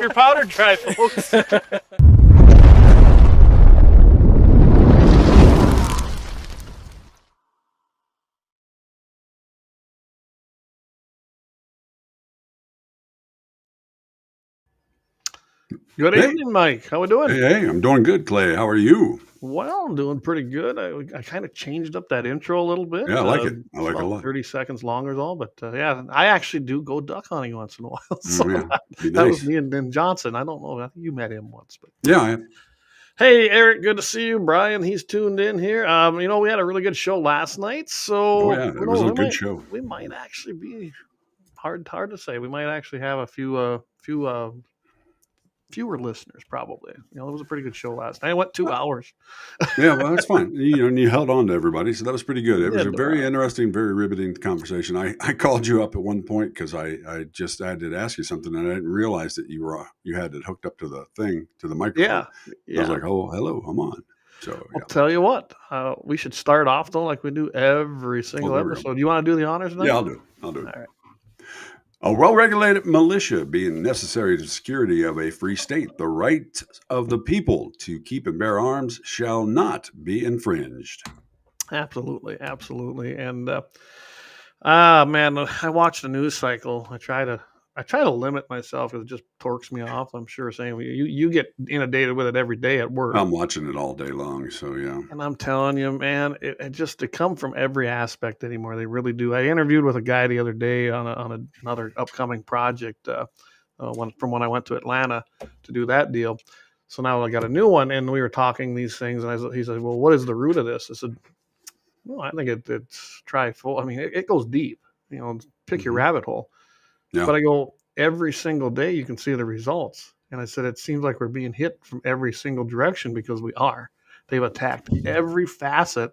your powder dry, folks. Good evening, Mike. How we doing? Hey, I'm doing good, Clay. How are you? Well, I'm doing pretty good. I kind of changed up that intro a little bit. Yeah, I like it. I like it a About lot. 30 seconds longer is all, but yeah, I actually do go duck hunting once in a while. So Yeah, be that was nice. me and Johnson. I don't know. I think you met him once, but Yeah, hey, Eric, good to see you. Brian, he's tuned in here. We had a really good show last night, so it was a good show. we might actually be hard to say. We might actually have a fewer listeners, probably. It was a pretty good show last night. I went 2 hours. Yeah, well, that's fine. And you held on to everybody, so that was pretty good. It was a very Yeah. interesting, very riveting conversation. I called you up at one point because I had to ask you something, and I didn't realize that you had it hooked up to the microphone. Yeah. I was like, oh, hello, I'm on. So I'll tell you what, we should start off though like we do every single episode. Do you want to do the honors now? Yeah, I'll do it. All right. A well-regulated militia being necessary to the security of a free state, the right of the people to keep and bear arms shall not be infringed. Absolutely. And man, I watch the news cycle. I try to limit myself because it just torques me off. I'm sure saying you get inundated with it every day at work. I'm watching it all day long, so yeah. And I'm telling you, man, it just to come from every aspect anymore. They really do. I interviewed with a guy the other day on another upcoming project when I went to Atlanta to do that deal. So now I got a new one, and we were talking these things, and he said, "Well, what is the root of this?" I said, "Well, I think it's trifle. I mean, it goes deep. Pick your rabbit hole." Yeah. But I go, every single day you can see the results. And I said, it seems like we're being hit from every single direction because we are. They've attacked every facet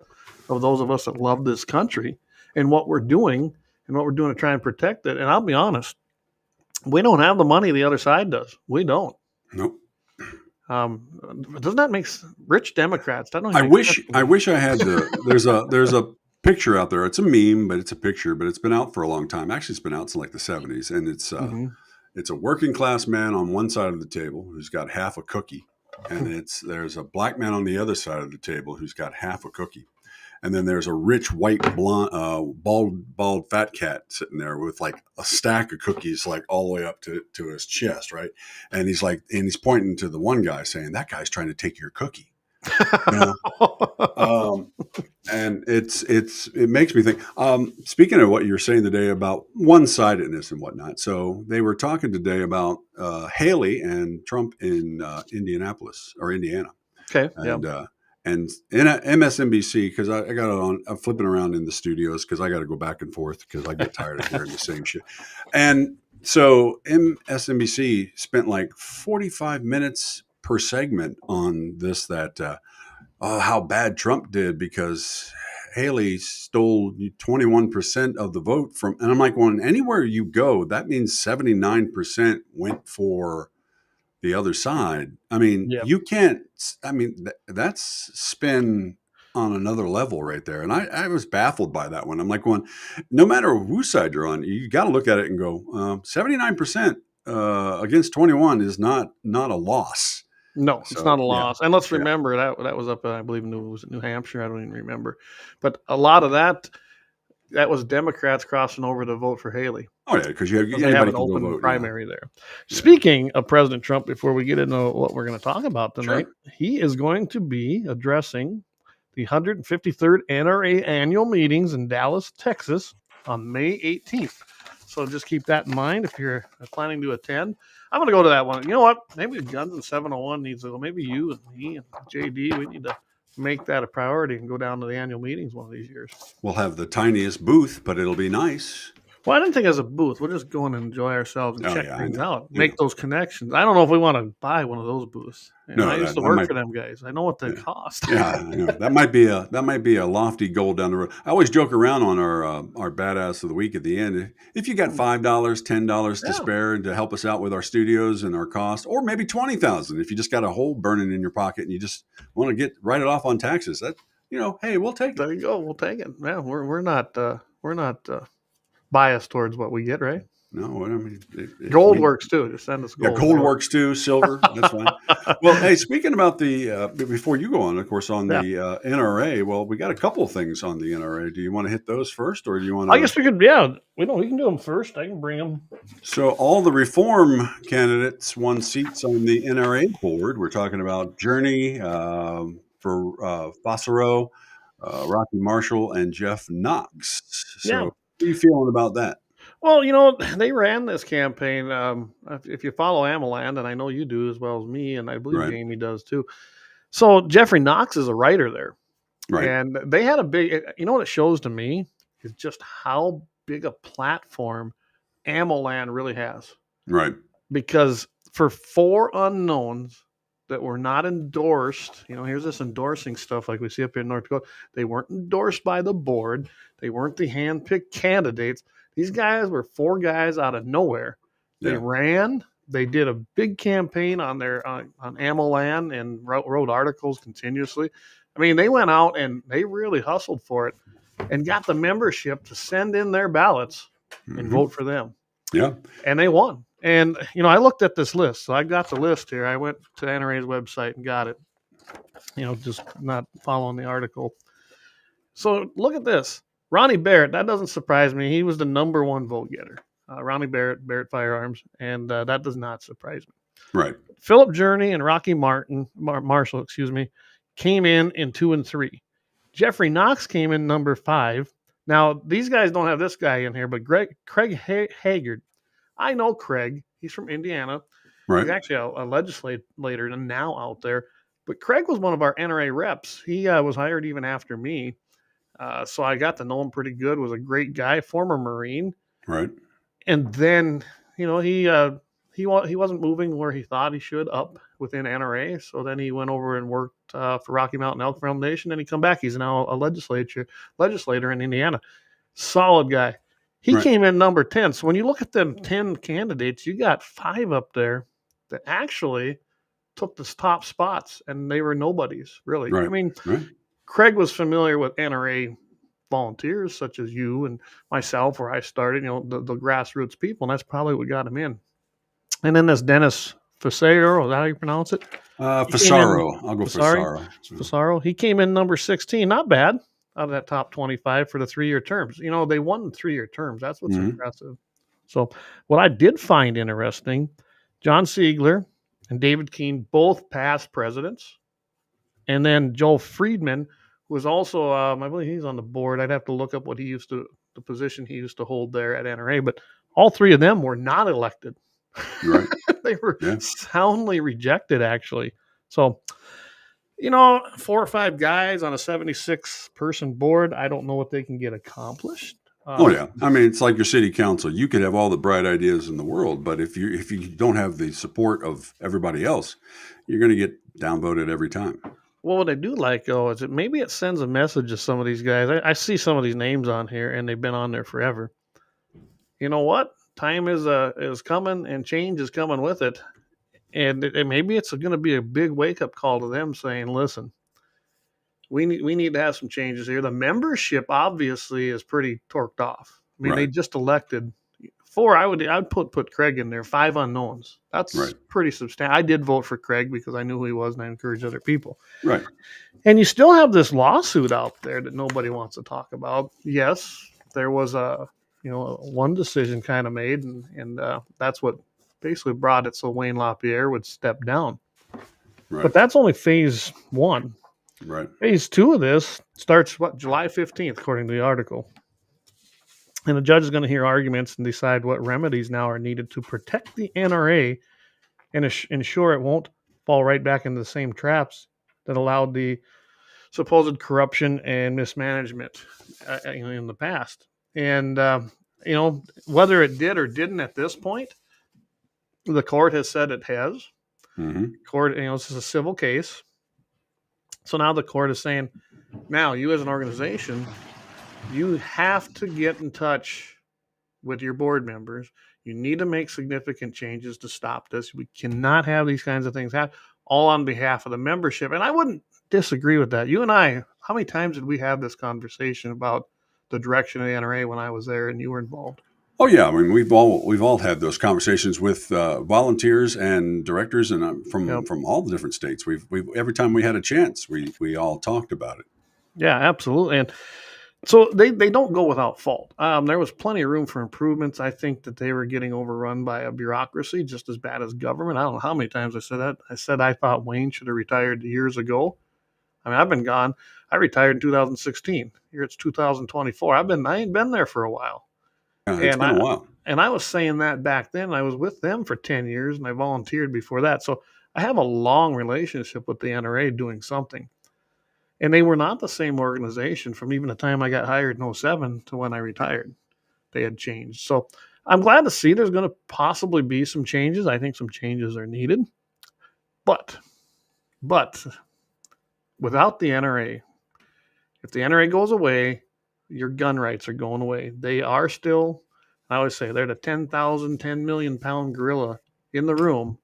of those of us that love this country and what we're doing to try and protect it. And I'll be honest, we don't have the money the other side does. We don't. Nope. Doesn't that make rich Democrats? I wish I had there's a picture out there. It's a meme, but it's a picture, but it's been out for a long time. Actually, it's been out since like the 70s. And it's a working class man on one side of the table who's got half a cookie. And there's a black man on the other side of the table who's got half a cookie. And then there's a rich white blonde, bald fat cat sitting there with like a stack of cookies, like all the way up to his chest, right? And he's pointing to the one guy saying, "That guy's trying to take your cookie." And it makes me think. Speaking of what you were saying today about one-sidedness and whatnot, so they were talking today about Haley and Trump in Indianapolis or Indiana. Okay. And in MSNBC, because I got it on, I'm flipping around in the studios because I got to go back and forth because I get tired of hearing the same shit. And so MSNBC spent like 45 minutes per segment on how bad Trump did because Haley stole 21% of the vote and I'm like, well, anywhere you go, that means 79% went for the other side. I mean, you can't, that's spin on another level right there. And I was baffled by that one. I'm like, no matter whose side you're on, you got to look at it and go, 79% against 21 is not a loss. No, it's not a loss. And let's remember that was up, I believe, New Hampshire. I don't even remember. But a lot of that was Democrats crossing over to vote for Haley. Oh, yeah, because they have an open primary there. Yeah. Speaking of President Trump, before we get into what we're going to talk about tonight, he is going to be addressing the 153rd NRA annual meetings in Dallas, Texas on May 18th. So just keep that in mind if you're planning to attend. I'm going to go to that one. You know what? Maybe G&T701 needs to go. Maybe you and me and JD, we need to make that a priority and go down to the annual meetings one of these years. We'll have the tiniest booth, but it'll be nice. Well, I didn't think as a booth. We'll just go in and enjoy ourselves and check things out, make those connections. I don't know if we want to buy one of those booths. I used to work for them guys. I know what they cost. Yeah, that might be a lofty goal down the road. I always joke around on our badass of the week at the end. If you got $5, $10 to spare to help us out with our studios and our cost, or maybe $20,000 if you just got a hole burning in your pocket and you just want to write it off on taxes. That hey, we'll take it. There you go. We'll take it. Yeah, we're not biased towards what we get, right? No, I mean, Gold works too. Just send us gold. Yeah, gold works too. Silver, that's fine. Well, hey, speaking about the before you go on, of course, on the NRA. Well, we got a couple of things on the NRA. Do you want to hit those first, or do you want to? I guess we could. Yeah, we can do them first. I can bring them. So all the reform candidates won seats on the NRA board. We're talking about Journey for Fossero, Rocky Marshall, and Jeff Knox. So, Yeah. how are you feeling about that? Well, they ran this campaign. If you follow Amaland, and I know you do as well as me, and I believe Jamie does too. So Jeffrey Knox is a writer there. Right. And they had a big, what it shows to me is just how big a platform Amaland really has. Right. Because for 4 unknowns that were not endorsed, here's this endorsing stuff like we see up here in North Dakota. They weren't endorsed by the board. They weren't the hand-picked candidates. These guys were 4 guys out of nowhere. They ran. They did a big campaign on their on Amaland and wrote articles continuously. I mean, they went out and they really hustled for it and got the membership to send in their ballots and vote for them. Yeah. And they won. And, I looked at this list. So I got the list here. I went to NRA's website and got it, just not following the article. So look at this. Ronnie Barrett, that doesn't surprise me. He was the number 1 vote getter. Ronnie Barrett Firearms, and that does not surprise me. Right. Philip Journey and Rocky Marshall, came in 2 and 3. Jeffrey Knox came in number 5. Now, these guys don't have this guy in here, but Craig Haggard. I know Craig. He's from Indiana. Right. He's actually a legislator and now out there. But Craig was one of our NRA reps. He was hired even after me. So I got to know him pretty good. Was a great guy, former Marine. Right. And then, he wasn't moving where he thought he should up within NRA. So then he went over and worked for Rocky Mountain Elk Foundation. And he come back. He's now a legislator in Indiana. Solid guy. He came in number 10. So when you look at them 10 candidates, you got 5 up there that actually took the top spots, and they were nobodies, really. Right. I mean, Craig was familiar with NRA volunteers such as you and myself, where I started, the grassroots people, and that's probably what got him in. And then there's Dennis Facero, is that how you pronounce it? Fasaro. I'll go Fasaro. Fasaro. He came in number 16. Not bad out of that top 25 for the 3-year terms. They won 3-year terms. That's what's impressive. So what I did find interesting, John Siegler and David Keene, both past presidents. And then Joe Friedman, who was also, I believe he's on the board. I'd have to look up the position he used to hold there at NRA. But all 3 of them were not elected. Right. They were soundly rejected, actually. So, 4 or 5 guys on a 76-person board, I don't know what they can get accomplished. I mean, it's like your city council. You could have all the bright ideas in the world, but if you don't have the support of everybody else, you're going to get downvoted every time. Well, what I do like, though, is maybe it sends a message to some of these guys. I see some of these names on here, and they've been on there forever. You know what? Time is coming, and change is coming with it. And maybe it's going to be a big wake-up call to them saying, listen, we need to have some changes here. The membership, obviously, is pretty torqued off. I mean, they just elected 4. I'd put Craig in there, 5 unknowns. That's pretty substantial. I did vote for Craig because I knew who he was, and I encouraged other people. Right. And you still have this lawsuit out there that nobody wants to talk about. Yes, there was one decision kind of made, and that's what basically brought it so Wayne LaPierre would step down. Right. But that's only phase 1. Right. Phase 2 of this starts, July 15th, according to the article. And the judge is going to hear arguments and decide what remedies now are needed to protect the NRA and ensure it won't fall right back into the same traps that allowed the supposed corruption and mismanagement in the past. And, whether it did or didn't at this point, the court has said it has. Court, this is a civil case. So now the court is saying, now you as an organization, you have to get in touch with your board members. You need to make significant changes to stop this. We cannot have these kinds of things happen, all on behalf of the membership. And I wouldn't disagree with that. You and I, how many times did we have this conversation about the direction of the NRA when I was there and you were involved? Oh yeah, I mean we've all had those conversations with volunteers and directors, and Yep. from all the different states. We've every time we had a chance, we all talked about it. Yeah, absolutely. And so they don't go without fault. There was plenty of room for improvements. I think that they were getting overrun by a bureaucracy just as bad as government. I don't know how many times I said that. I said I thought Wayne should have retired years ago. I mean, I've been gone. I retired in 2016. Here it's 2024. I ain't been there for a while. It's And been a I while. and I was saying that back then. I was with them for 10 years and I volunteered before that. So I have a long relationship with the NRA doing something. And they were not the same organization from even the time I got hired in '07 to when I retired. They had changed. So I'm glad to see there's going to possibly be some changes. I think some changes are needed. But, but without the NRA, if the NRA goes away, your gun rights are going away. They are still, I always say, they're the 10,000, 10 million pound gorilla in the room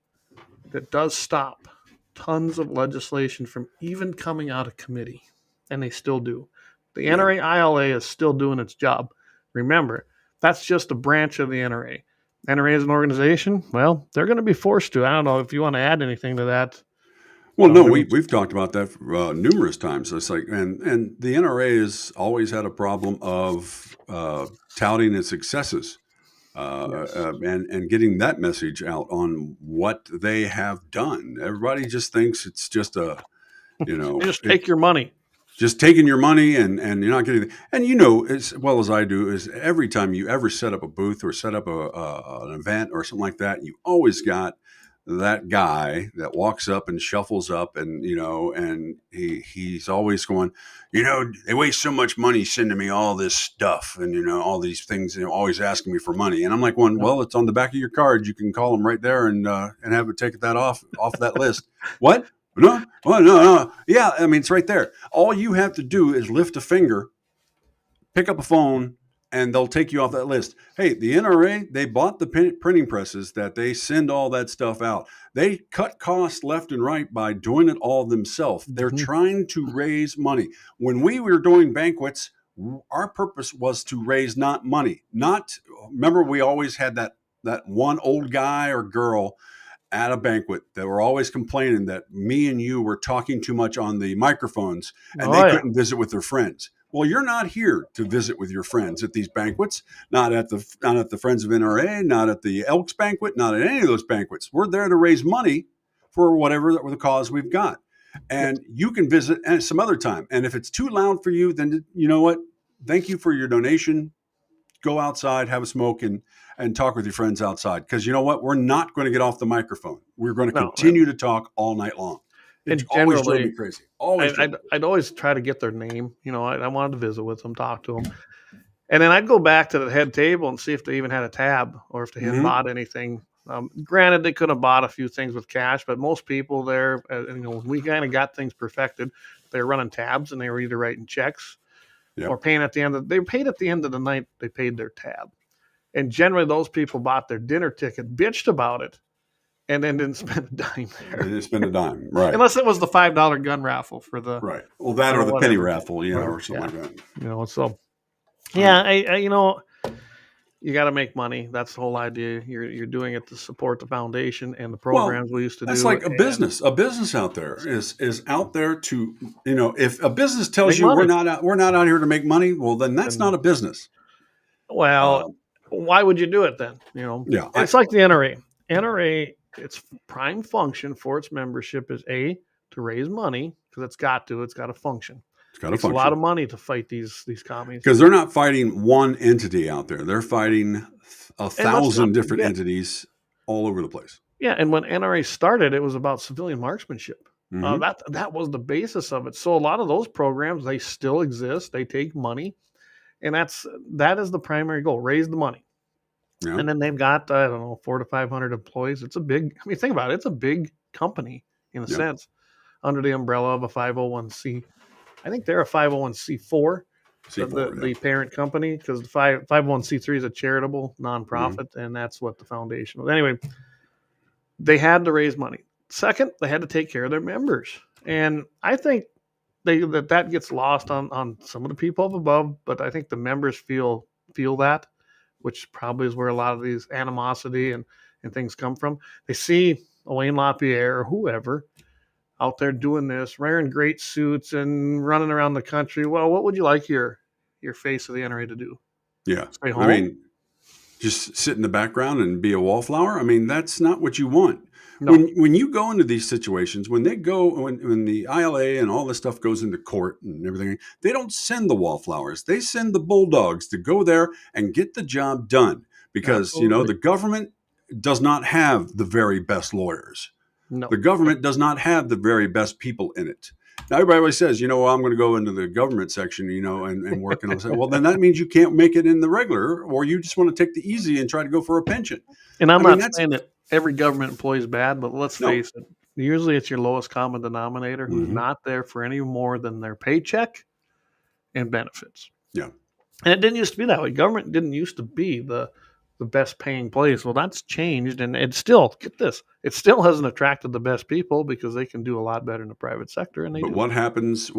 that does stop tons of legislation from even coming out of committee. And they still do. The Yeah. NRA ILA is still doing its job. Remember, that's just a branch of the NRA. NRA is an organization. Well, they're going to be forced to. I don't know if you want to add anything to that. Well, no, There was, we've talked about that numerous times. It's like, and the NRA has always had a problem of touting its successes yes. and getting that message out on what they have done. Everybody just thinks it's just They just take your money. just taking your money and you're not getting. And as well as I do is every time you ever set up a booth or set up an event or something like that, you always got that guy that walks up and shuffles up and he's always going, they waste so much money sending me all this stuff and all these things, always asking me for money. And I'm like, well, it's on the back of your card. You can call them right there and have it take that off that list. What? No, well, no. Yeah, I mean, it's right there. All you have to do is lift a finger, pick up a phone, and they'll take you off that list. Hey, the NRA, they bought the printing presses that they send all that stuff out. They cut costs left and right by doing it all themselves. They're trying to raise money. When we were doing banquets, our purpose was to raise not money. Remember, we always had that one old guy or girl at a banquet that were always complaining that me and you were talking too much on the microphones and they couldn't visit with their friends. Well, you're not here to visit with your friends at these banquets, not at the Friends of NRA, not at the Elks banquet, not at any of those banquets. We're there to raise money for whatever the cause we've got. And you can visit at some other time. And if it's too loud for you, then you know what? Thank you for your donation. Go outside, have a smoke, and talk with your friends outside. Because you know what? We're not going to get off the microphone. We're going to continue to talk all night long. It always drove me crazy. I'd always try to get their name. I wanted to visit with them, talk to them. And then I'd go back to the head table and see if they even had a tab or if they had bought anything. Granted, they could have bought a few things with cash, but most people there, when we kind of got things perfected, they were running tabs and they were either writing checks or paying at the end they paid at the end of the night. They paid their tab. And generally those people bought their dinner ticket, bitched about it, and then didn't spend a dime there. They didn't spend a dime, right? Unless it was the $5 gun raffle for the right. Well, that or the penny raffle, or something like that. So yeah, you got to make money. That's the whole idea. You're doing it to support the foundation and the programs we used to do. That's like a business. A business out there is out there to, if a business tells you we're not out here to make money, well, then that's not a business. Well, why would you do it then? It's like the NRA. NRA, its prime function for its membership is to raise money because it's got to function. It's a lot of money to fight these commies because they're not fighting one entity out there. They're fighting 1,000 different entities all over the place. Yeah, and when NRA started, it was about civilian marksmanship. That was the basis of it. So a lot of those programs, they still exist. They take money, and that is the primary goal: raise the money. Yeah. And then they've got 400 to 500 employees. It's a big. I mean, think about it. It's a big company in a sense, under the umbrella of a 501c. I think they're a 501c4, the parent company, because the 501c3 is a charitable nonprofit, and that's what the foundation was. Anyway, they had to raise money. Second, they had to take care of their members. And I think that gets lost on some of the people up above, but I think the members feel that. which probably is where a lot of these animosity and things come from. They see Wayne LaPierre or whoever out there doing this, wearing great suits and running around the country. Well, what would you like your face of the NRA to do? Yeah. Stay home? I mean, just sit in the background and be a wallflower. I mean, that's not what you want. No. When you go into these situations, when the ILA and all this stuff goes into court and everything, they don't send the wallflowers. They send the bulldogs to go there and get the job done, because Absolutely. the government does not have the very best lawyers. No. The government does not have the very best people in it. Now, everybody always says, well, I'm going to go into the government section, and work. And I'll say, well, then that means you can't make it in the regular, or you just want to take the easy and try to go for a pension. And I'm not saying that every government employee is bad, but let's face it. Usually it's your lowest common denominator who's not there for any more than their paycheck and benefits. Yeah. And it didn't used to be that way. Government didn't used to be the best paying place. Well, that's changed, and it still, get this, it still hasn't attracted the best people because they can do a lot better in the private sector. And But what happens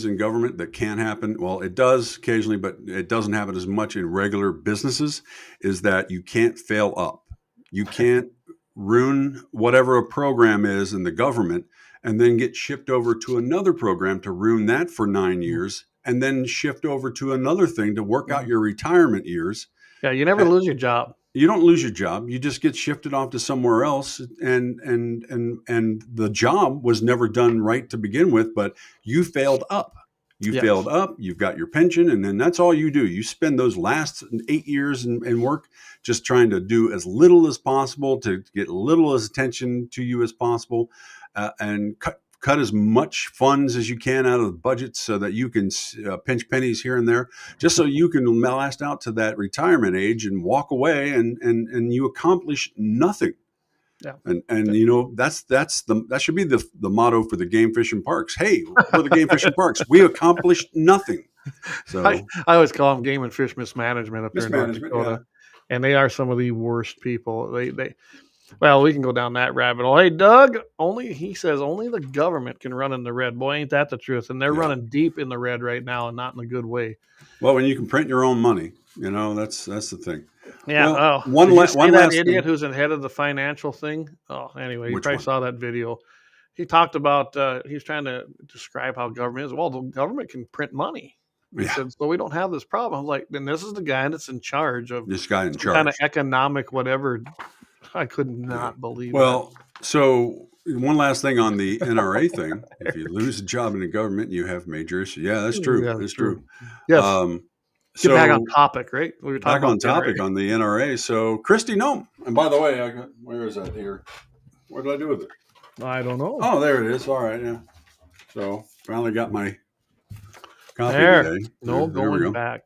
in government that can happen? Well, it does occasionally, but it doesn't happen as much in regular businesses, is that you can't fail up. You can't ruin whatever a program is in the government and then get shipped over to another program to ruin that for 9 years, and then shift over to another thing to work out your retirement years. Yeah, you never lose your job. You don't lose your job. You just get shifted off to somewhere else, and the job was never done right to begin with, but you failed up. You failed up, you've got your pension, and then that's all you do. You spend those last 8 years in work just trying to do as little as possible to get little as attention to you as possible, and cut as much funds as you can out of the budget so that you can pinch pennies here and there, just so you can last out to that retirement age and walk away, and you accomplish nothing. Yeah. And that should be the motto for the game fishing parks. Hey, for the game fishing parks, we accomplished nothing. So I always call them game and fish mismanagement up there in North Dakota. Yeah. And they are some of the worst people. Well, we can go down that rabbit hole. Hey, Doug, he says only the government can run in the red. Boy, ain't that the truth? And they're running deep in the red right now, and not in a good way. Well, when you can print your own money, that's the thing. Yeah. Well, one last idiot who's the head of the financial thing. Oh, anyway, you probably saw that video. He talked about he's trying to describe how government is. Well, the government can print money. He said, so we don't have this problem. I'm like, then this is the guy that's in charge of this guy in charge, kind of economic whatever. I could not believe. Well, so one last thing on the NRA thing: if you lose a job in the government, you have major issues. Yeah, that's true. Yeah, that's true. Yes. Get back on topic, right? We were talking back on topic on the NRA. So Kristi Noem, and by the way, where is that here? What did I do with it? I don't know. Oh, there it is. All right, yeah. So finally got my copy today. No, going back.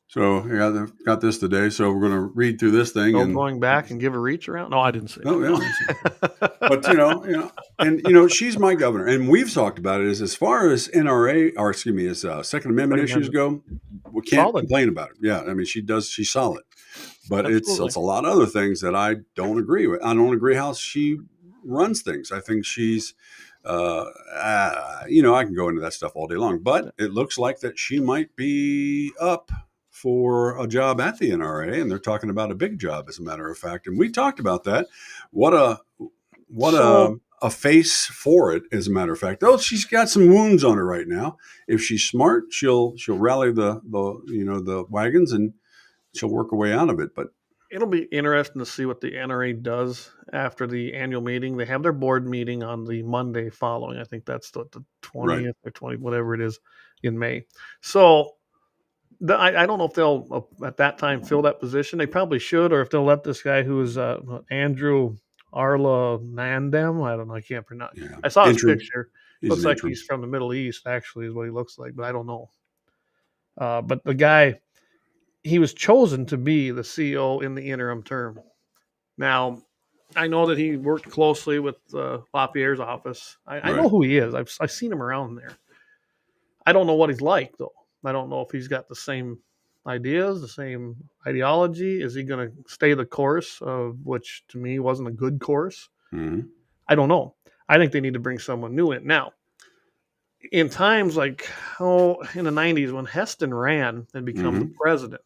So I got this today. So we're going to read through this thing. And going back and give a reach around. No, I didn't say. No, yeah. But she's my governor, and we've talked about it. As far as NRA, or excuse me, as Second Amendment issues go, we can't complain about it. Yeah, I mean she's solid, but it's a lot of other things that I don't agree with. I don't agree how she runs things. I think she's. I can go into that stuff all day long, but it looks like that she might be up for a job at the NRA, and they're talking about a big job, as a matter of fact. And we talked about that. What a face for it, as a matter of fact. Oh, she's got some wounds on her right now. If she's smart, she'll rally the wagons, and she'll work her way out of it. But it'll be interesting to see what the NRA does after the annual meeting. They have their board meeting on the Monday following. I think that's the 20th or 20, whatever it is, in May. So I don't know if they'll at that time fill that position. They probably should, or if they'll let this guy who is Andrew Arla Nandem. I don't know. I can't pronounce. Yeah. I saw his picture. Looks like he's from the Middle East. Actually, is what he looks like, but I don't know. But the guy, he was chosen to be the CEO in the interim term. Now, I know that he worked closely with LaPierre's office. I know who he is. I've seen him around there. I don't know what he's like, though. I don't know if he's got the same ideas, the same ideology. Is he going to stay the course of which, to me, wasn't a good course? Mm-hmm. I don't know. I think they need to bring someone new in. Now, in times like, in the 90s when Heston ran and become the president,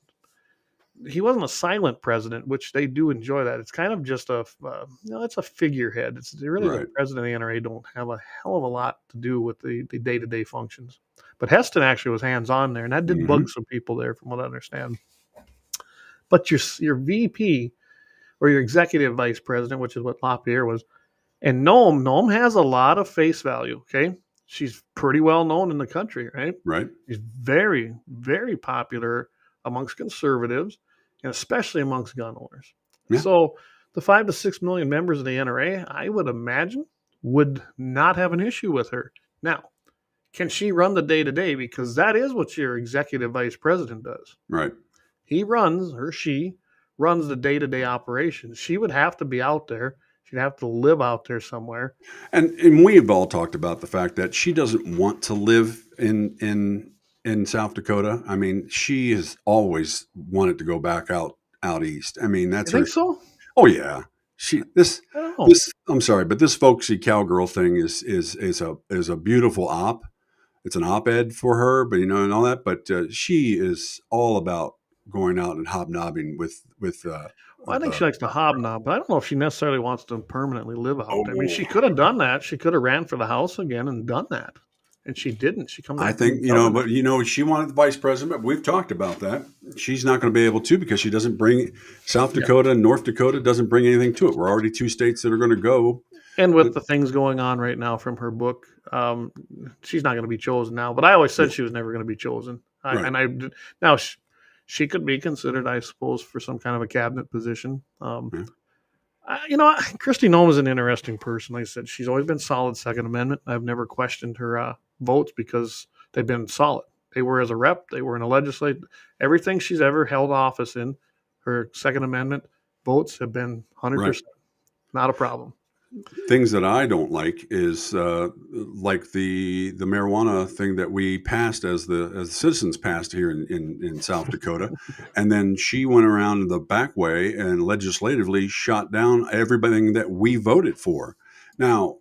he wasn't a silent president, which they do enjoy that. It's kind of just it's a figurehead. It's really the president of the NRA don't have a hell of a lot to do with the day-to-day functions. But Heston actually was hands-on there, and that did bug some people there, from what I understand. But your VP or your executive vice president, which is what LaPierre was, and Noem has a lot of face value. Okay, she's pretty well known in the country, right? Right. She's very, very popular amongst conservatives, and especially amongst gun owners. Yeah. So the 5 to 6 million members of the NRA, I would imagine, would not have an issue with her. Now, can she run the day-to-day? Because that is what your executive vice president does. Right. She runs the day-to-day operations. She would have to be out there. She'd have to live out there somewhere. And we've all talked about the fact that she doesn't want to live in South Dakota. I mean, she has always wanted to go back out east. I mean, that's her. Think so? Oh yeah. I'm sorry, but this folksy cowgirl thing is a beautiful op. It's an op-ed for her, but and all that. But she is all about going out and hobnobbing with. I think she likes to hobnob, but I don't know if she necessarily wants to permanently live out there. I mean, she could have done that. She could have ran for the House again and done that, and she didn't. She comes. I think but she wanted the vice president. But we've talked about that. She's not going to be able to because she doesn't bring South Dakota and North Dakota doesn't bring anything to it. We're already 2 states that are going to go. And with the things going on right now from her book, she's not going to be chosen now. But I always said she was never going to be chosen. Now she could be considered, I suppose, for some kind of a cabinet position. Kristi Noem is an interesting person. Like I said, she's always been solid Second Amendment. I've never questioned her votes because they've been solid. They were as a rep. They were in a legislature. Everything she's ever held office in, her Second Amendment votes have been 100%. Not a problem. Things that I don't like is like the marijuana thing that we passed as the citizens passed here in South Dakota, and then she went around the back way and legislatively shot down everything that we voted for. Now,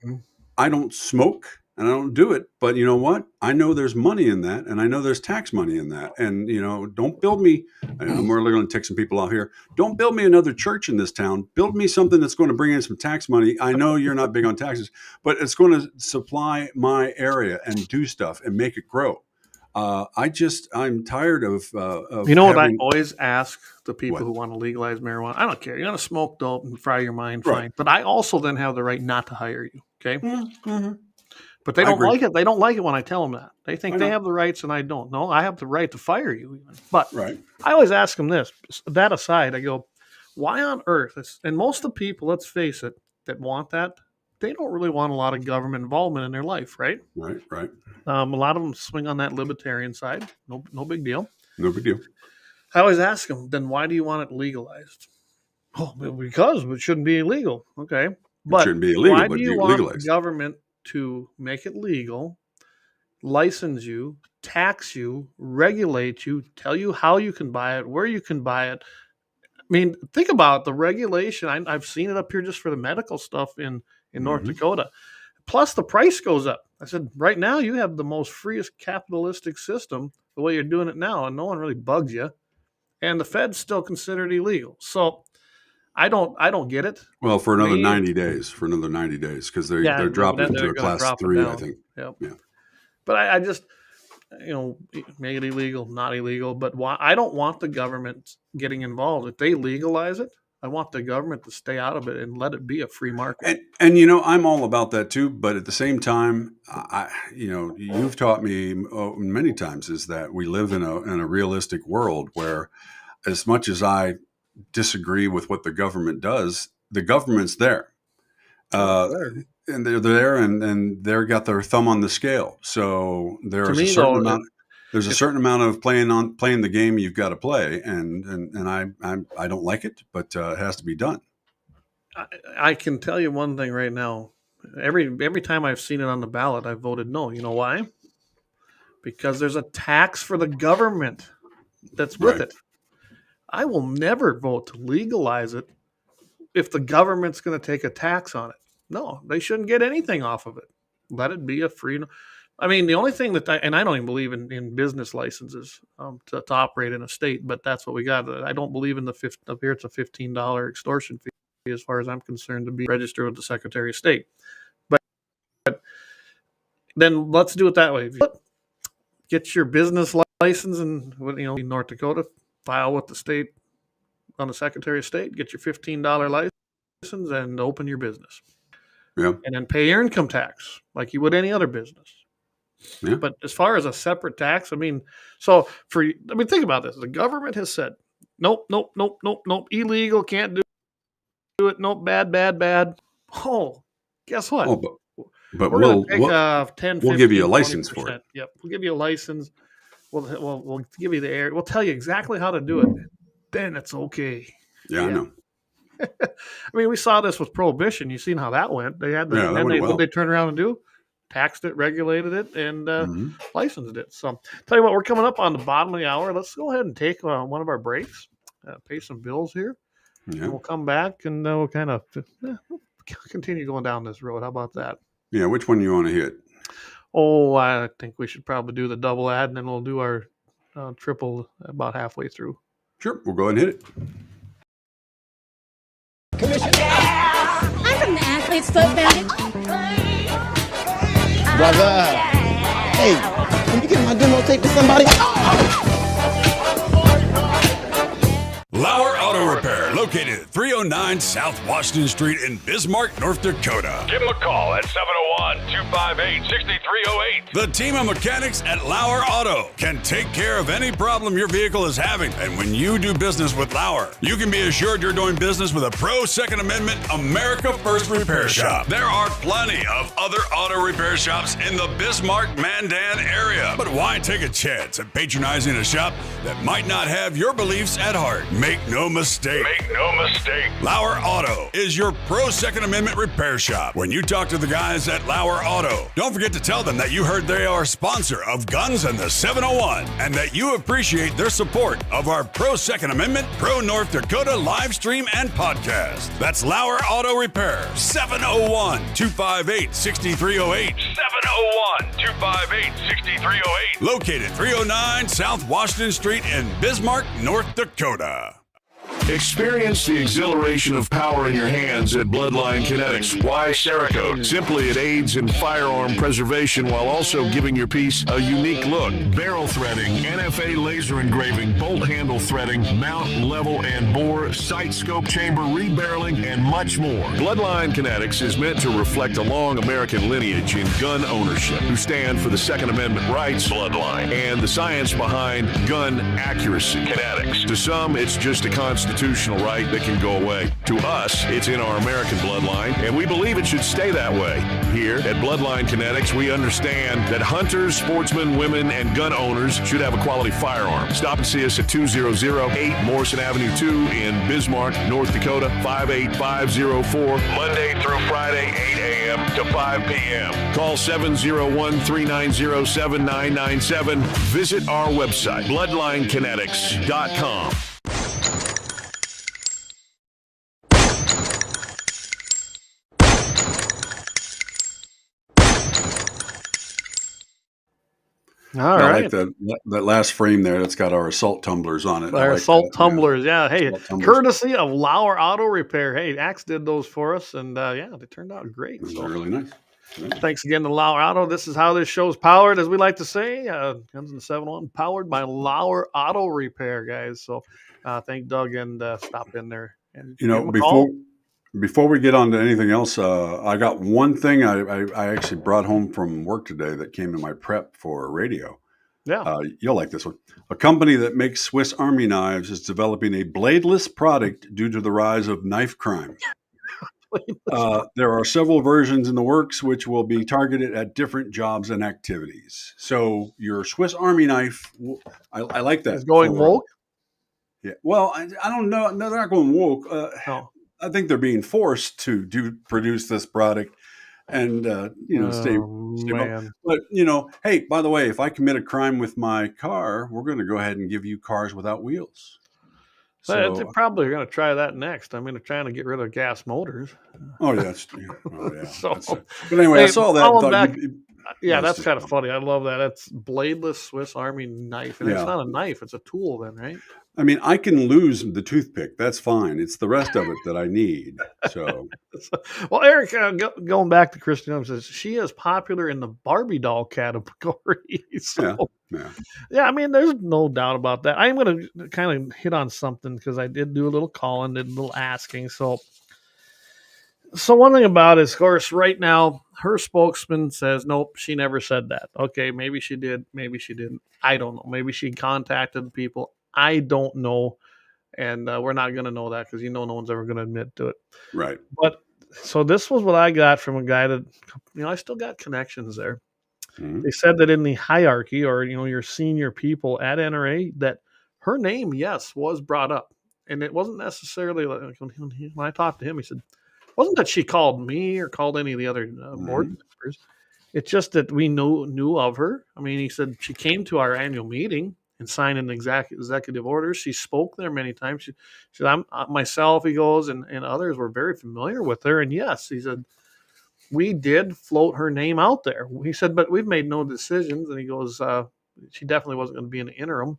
I don't smoke and I don't do it, but you know what? I know there's money in that, and I know there's tax money in that, and don't build me. I'm really going to tick some people off here. Don't build me another church in this town. Build me something that's going to bring in some tax money. I know you're not big on taxes, but it's going to supply my area and do stuff and make it grow. I'm tired of what I always ask the people who want to legalize marijuana. I don't care. You're going to smoke dope and fry your mind, fine. But I also then have the right not to hire you. Okay. Mm-hmm. But they don't like it. They don't like it when I tell them that. They think they have the rights and I don't. No, I have the right to fire you even. But I always ask them this. That aside, I go, why on earth? And most of the people, let's face it, that want that, they don't really want a lot of government involvement in their life, right? Right. A lot of them swing on that libertarian side. No big deal. No big deal. I always ask them, then why do you want it legalized? Oh, because it shouldn't be illegal. Okay. But it shouldn't be illegal, why do you want the government to make it legal, license you, tax you, regulate you, tell you how you can buy it, where you can buy it? I mean, think about the regulation. I've seen it up here just for the medical stuff in North Dakota. Plus, the price goes up. I said, right now, you have the most freest capitalistic system the way you're doing it now, and no one really bugs you. And the Fed's still consider it illegal. So I don't get it. Well, for another 90 days, because they're dropping it to a class 3, I think. Yep. Yeah. But I just, make it illegal, not illegal. But why? I don't want the government getting involved. If they legalize it, I want the government to stay out of it and let it be a free market. And I'm all about that too. But at the same time, you've taught me many times is that we live in a realistic world where, as much as I disagree with what the government does, the government's there. And they're there and they're got their thumb on the scale. So there's a certain amount of playing the game you've got to play. And I don't like it, but it has to be done. I can tell you one thing right now. Every time I've seen it on the ballot, I voted no. You know why? Because there's a tax for the government that's with it. I will never vote to legalize it if the government's going to take a tax on it. No, they shouldn't get anything off of it. Let it be a free. I mean, the only thing that I don't even believe in business licenses to operate in a state, but that's what we got. I don't believe in up here it's a $15 extortion fee as far as I'm concerned to be registered with the Secretary of State. But then let's do it that way. Get your business license in North Dakota, file with the state on the Secretary of State, get your $15 license, and open your business. Yeah. And then pay your income tax like you would any other business. Yeah. But as far as a separate tax, I mean, think about this. The government has said, nope, illegal, can't do it, nope, bad. Oh, guess what? Oh, but we'll take 10, we'll give you a license 20%. for it. Yep, we'll give you a license. We'll give you the area. We'll tell you exactly how to do it. Then it's okay. Yeah, I know. I mean, we saw this with Prohibition. You seen how that went? They had what they turn around and do? Taxed it, regulated it, and licensed it. So, tell you what, we're coming up on the bottom of the hour. Let's go ahead and take one of our breaks, pay some bills here, and we'll come back and we'll kind of continue going down this road. How about that? Yeah, which one do you want to hit? Oh, I think we should probably do the double ad, and then we'll do our triple about halfway through. Sure, we'll go ahead and hit it. I'm from the Athlete's Foot Foundation. Brother, hey, can you get my demo tape to somebody? Lauer Auto Repair, located at 309 South Washington Street in Bismarck, North Dakota. Give them a call at 701-258-6308. The team of mechanics at Lauer Auto can take care of any problem your vehicle is having. And when you do business with Lauer, you can be assured you're doing business with a pro Second Amendment America First repair shop. There are plenty of other auto repair shops in the Bismarck, Mandan area. But why take a chance at patronizing a shop that might not have your beliefs at heart? Make no mistake. Lauer Auto is your pro Second Amendment repair shop. When you talk to the guys at Lauer Auto, don't forget to tell them that you heard they are a sponsor of Guns and the 701 and that you appreciate their support of our pro Second Amendment, pro North Dakota live stream and podcast. That's Lauer Auto Repair, 701-258-6308. 701-258-6308. Located 309 South Washington Street in Bismarck, North Dakota. Experience the exhilaration of power in your hands at Bloodline Kinetics. Why Cerakote? Simply, it aids in firearm preservation while also giving your piece a unique look. Barrel threading, NFA laser engraving, bolt handle threading, mount, level, and bore, sight scope chamber, rebarreling, and much more. Bloodline Kinetics is meant to reflect a long American lineage in gun ownership, who stand for the Second Amendment rights, Bloodline, and the science behind gun accuracy, Kinetics. To some, it's just a constitutional right that can go away. To us, it's in our American bloodline, and we believe it should stay that way. Here at Bloodline Kinetics, we understand that hunters, sportsmen, women, and gun owners should have a quality firearm. Stop and see us at 2008 Morrison Avenue 2 in Bismarck, North Dakota, 58504, Monday through Friday, 8 a.m. to 5 p.m. Call 701-390-7997. Visit our website, bloodlinekinetics.com. I like that last frame there. That's got our assault tumblers on it. Our assault tumblers, yeah. Hey, tumblers. Courtesy of Lauer Auto Repair. Hey, Axe did those for us, and they turned out great. Those are really nice. Yeah. Thanks again to Lauer Auto. This is how this show's powered, as we like to say. Guns and the 701 powered by Lauer Auto Repair, guys. So thank Doug and stop in there. And before we get on to anything else, I got one thing I actually brought home from work today that came in my prep for radio. Yeah. You'll like this one. A company that makes Swiss Army knives is developing a bladeless product due to the rise of knife crime. There are several versions in the works which will be targeted at different jobs and activities. So your Swiss Army knife, I like that. Is going woke? Yeah. Well, I don't know. No, they're not going woke. I think they're being forced to produce this product and, stay. Man. But, hey, by the way, if I commit a crime with my car, we're going to go ahead and give you cars without wheels. So they probably are going to try that next. I mean, they're trying to get rid of gas motors. Oh, yeah. Yeah. So, but anyway, I saw that. Yeah, that's just kind of dumb. funny. I love that. It's bladeless Swiss Army knife, and it's Yeah. not a knife; it's a tool. Then, right? I mean, I can lose the toothpick. That's fine. It's the rest of it that I need. So Well, Eric, going back to Kristi Noem, says she is popular in the Barbie doll category. So, yeah. I mean, there's no doubt about that. I'm going to kind of hit on something because I did do a little calling, did a little asking. So one thing about it is, of course, right now, her spokesman says, nope, she never said that. Okay, maybe she did, maybe she didn't. I don't know. Maybe she contacted people. I don't know. And we're not going to know that because no one's ever going to admit to it. Right. But so this was what I got from a guy that, I still got connections there. Mm-hmm. They said that in the hierarchy or, your senior people at NRA, that her name, yes, was brought up. And it wasn't necessarily like when I talked to him, he said, it wasn't that she called me or called any of the other board members. It's just that we knew of her. I mean, he said she came to our annual meeting and signed an executive order. She spoke there many times. She said, I'm myself, he goes, and others were very familiar with her. And yes, he said, we did float her name out there. He said, but we've made no decisions. And he goes, she definitely wasn't going to be in the interim.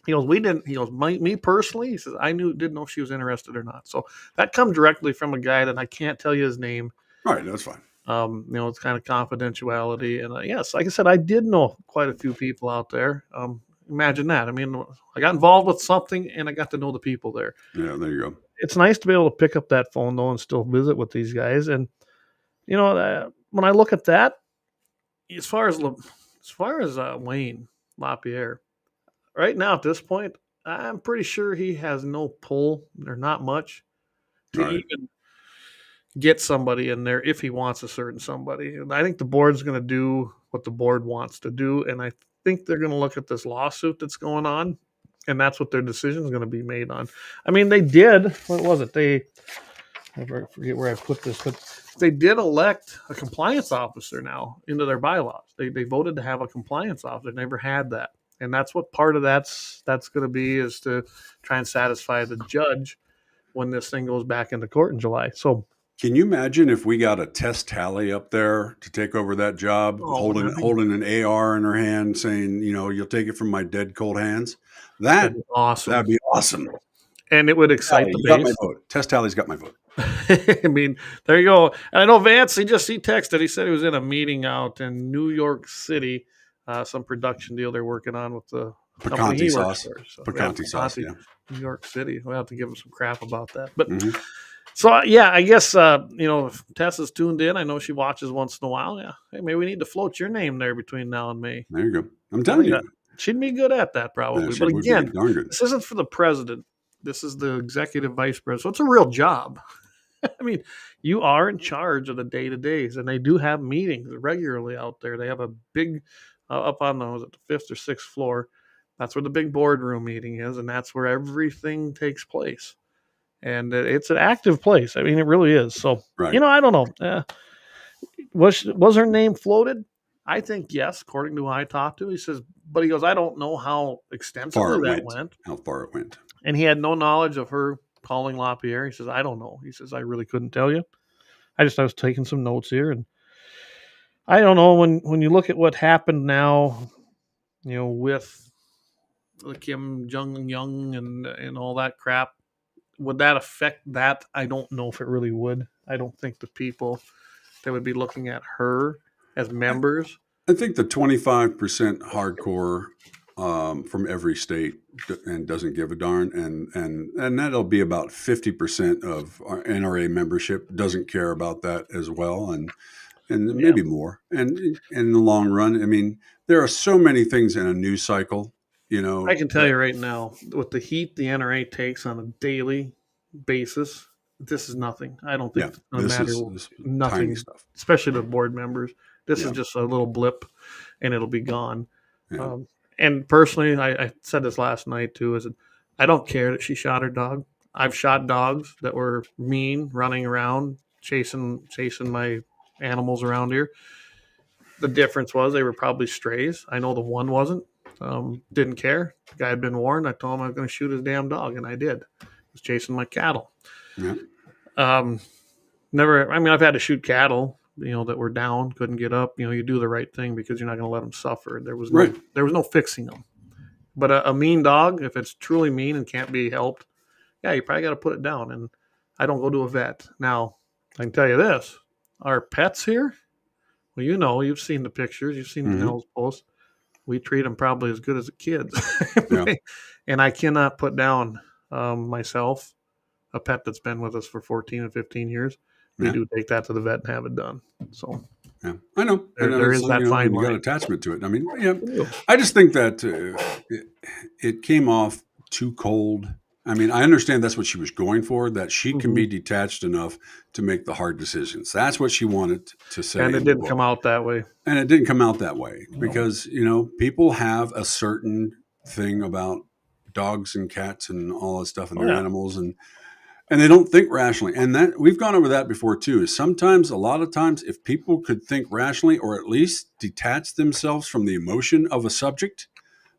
He goes, we didn't. He goes, me personally, he says, I didn't know if she was interested or not. So that comes directly from a guy that I can't tell you his name. All right, that's fine. It's kind of confidentiality. And yes, like I said, I did know quite a few people out there. Imagine that. I mean, I got involved with something and I got to know the people there. Yeah, there you go. It's nice to be able to pick up that phone though and still visit with these guys. And when I look at that, as far as Wayne LaPierre, right now at this point, I'm pretty sure he has no pull or not much to even get somebody in there if he wants a certain somebody. And I think the board's going to do what the board wants to do. And I think they're going to look at this lawsuit that's going on, and that's what their decision is going to be made on. I mean, they did, what was it? I forget where I put this, but they did elect a compliance officer now into their bylaws. They voted to have a compliance officer. Never had that. And that's what part of that's going to be, is to try and satisfy the judge when this thing goes back into court in July. So can you imagine if we got a Tess Tally up there to take over that job, holding an AR in her hand, saying, you'll take it from my dead cold hands? That'd be awesome. That'd be awesome. And it would excite the base. Got my vote. Tess Tally's got my vote. I mean, there you go. And I know Vance, he texted. He said he was in a meeting out in New York City, some production deal they're working on with the Picante sauce. So Picante sauce, yeah. New York City. We'll have to give him some crap about that. But so, yeah, I guess, if Tess is tuned in, I know she watches once in a while. Yeah. Hey, maybe we need to float your name there between now and May. There you go. I'm telling you. She'd be good at that probably. Yeah, but again, this isn't for the president. This is the executive vice president. So it's a real job. I mean, you are in charge of the day-to-days, and they do have meetings regularly out there. They have a big, up on the 5th or 6th floor. That's where the big boardroom meeting is, and that's where everything takes place. And it's an active place. I mean, it really is. So, I don't know. Was her name floated? I think yes, according to who I talked to. He says, but he goes, I don't know how extensively that went. How far it went. And he had no knowledge of her calling LaPierre. He says, I don't know. He says, I really couldn't tell you. I was taking some notes here, and I don't know, when you look at what happened now, with the Kim Jong-un and all that crap, would that affect that? I don't know if it really would. I don't think the people that would be looking at her as members. I think the 25% hardcore from every state and doesn't give a darn, and that'll be about 50% of our NRA membership doesn't care about that as well, and maybe more. And in the long run, I mean, there are so many things in a news cycle. I can tell you right now, with the heat the NRA takes on a daily basis, this is nothing. I don't think it's going to matter. Nothing, stuff. Especially the board members. This is just a little blip, and it'll be gone. Yeah. And personally, I said this last night too, is I don't care that she shot her dog. I've shot dogs that were mean, running around, chasing my animals around here. The difference was they were probably strays. I know the one wasn't. Didn't care. The guy had been warned. I told him I was going to shoot his damn dog, and I did. I was chasing my cattle. Yeah. Never. I mean, I've had to shoot cattle that were down, couldn't get up, you do the right thing because you're not going to let them suffer. There was Right. no fixing them. But a mean dog, if it's truly mean and can't be helped, yeah, you probably got to put it down. And I don't go to a vet. Now, I can tell you this: our pets here. Well, you've seen the pictures, you've seen the Nels posts. We treat them probably as good as the kids. Yeah. And I cannot put down myself a pet that's been with us for 14 and 15 years. We Yeah. do take that to the vet and have it done. So Yeah, I know. There is that fine you got line. attachment to it. I mean, yeah, I just think that it came off too cold. I mean, I understand that's what she was going for, that she can be detached enough to make the hard decisions. That's what she wanted to say. And it in the didn't book. come out that way. And it didn't come out that way because, people have a certain thing about dogs and cats and all that stuff and their animals and they don't think rationally. And that we've gone over that before too, is a lot of times, if people could think rationally or at least detach themselves from the emotion of a subject,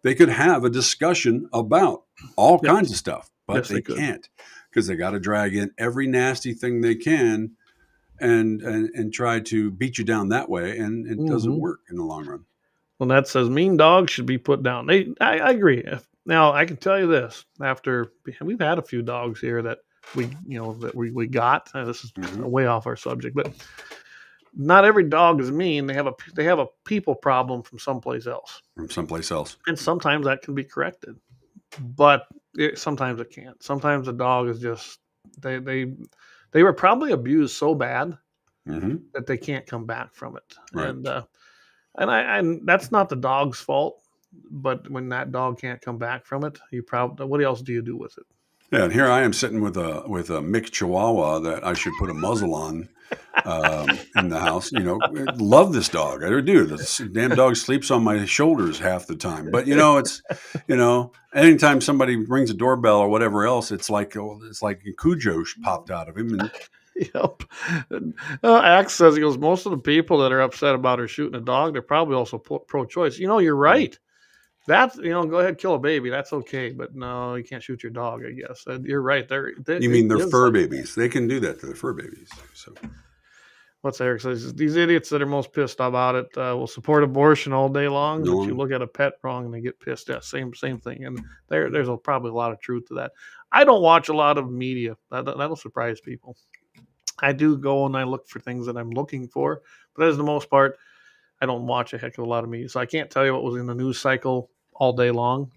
they could have a discussion about all kinds of stuff, but they can't because they got to drag in every nasty thing they can and try to beat you down that way. And it doesn't work in the long run. Well, that says mean dogs should be put down. I agree. Now I can tell you this, after we've had a few dogs here that we got, this is way off our subject, but not every dog is mean. They have a people problem from someplace else. And sometimes that can be corrected, but sometimes it can't. Sometimes a dog is just, they were probably abused so bad that they can't come back from it. Right. And that's not the dog's fault, but when that dog can't come back from it, what else do you do with it? Yeah, and here I am sitting with a mixed Chihuahua that I should put a muzzle on in the house. Love this dog. I do. This damn dog sleeps on my shoulders half the time. But it's anytime somebody rings a doorbell or whatever else, it's like Cujo popped out of him. And yep. Axe says, he goes, most of the people that are upset about her shooting a dog, they're probably also pro-choice. You're right. That's, go ahead, kill a baby. That's okay. But no, you can't shoot your dog, I guess. You're right. You mean they're fur babies? They can do that to their fur babies. So, what's Eric says? These idiots that are most pissed about it will support abortion all day long. But you look at a pet wrong and they get pissed. Yeah, same thing. And there's probably a lot of truth to that. I don't watch a lot of media. That'll surprise people. I do go and I look for things that I'm looking for. But as the most part, I don't watch a heck of a lot of media, so I can't tell you what was in the news cycle all day long.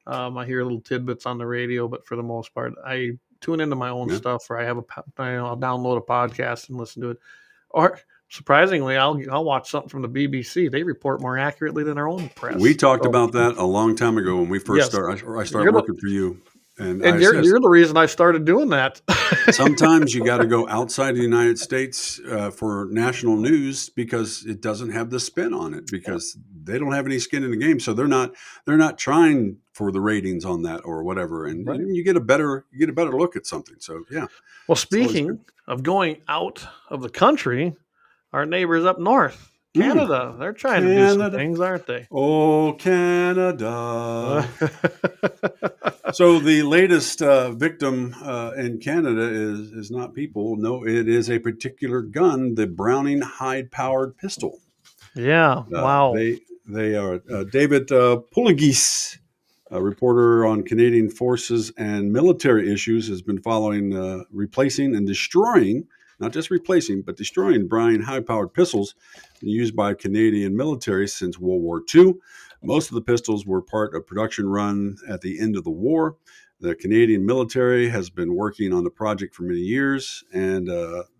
I hear little tidbits on the radio, but for the most part, I tune into my own stuff, or I'll download a podcast and listen to it. Or surprisingly, I'll watch something from the BBC. They report more accurately than our own press. We talked about that a long time ago when we first started. I started working for you. And you're the reason I started doing that. Sometimes you got to go outside of the United States for national news because it doesn't have the spin on it, because they don't have any skin in the game. So they're not trying for the ratings on that or whatever. And you get a better look at something. So yeah. Well, speaking of going out of the country, our neighbors up north, Canada, they're trying to do some things, aren't they? Oh, Canada. So the latest victim in Canada is not people. No, it is a particular gun, the Browning high-powered pistol. Yeah, wow. They are David Pouligis, a reporter on Canadian forces and military issues, has been following replacing and destroying, not just replacing, but destroying Browning high-powered pistols used by Canadian military since World War II. Most of the pistols were part of production run at the end of the war. The Canadian military has been working on the project for many years, and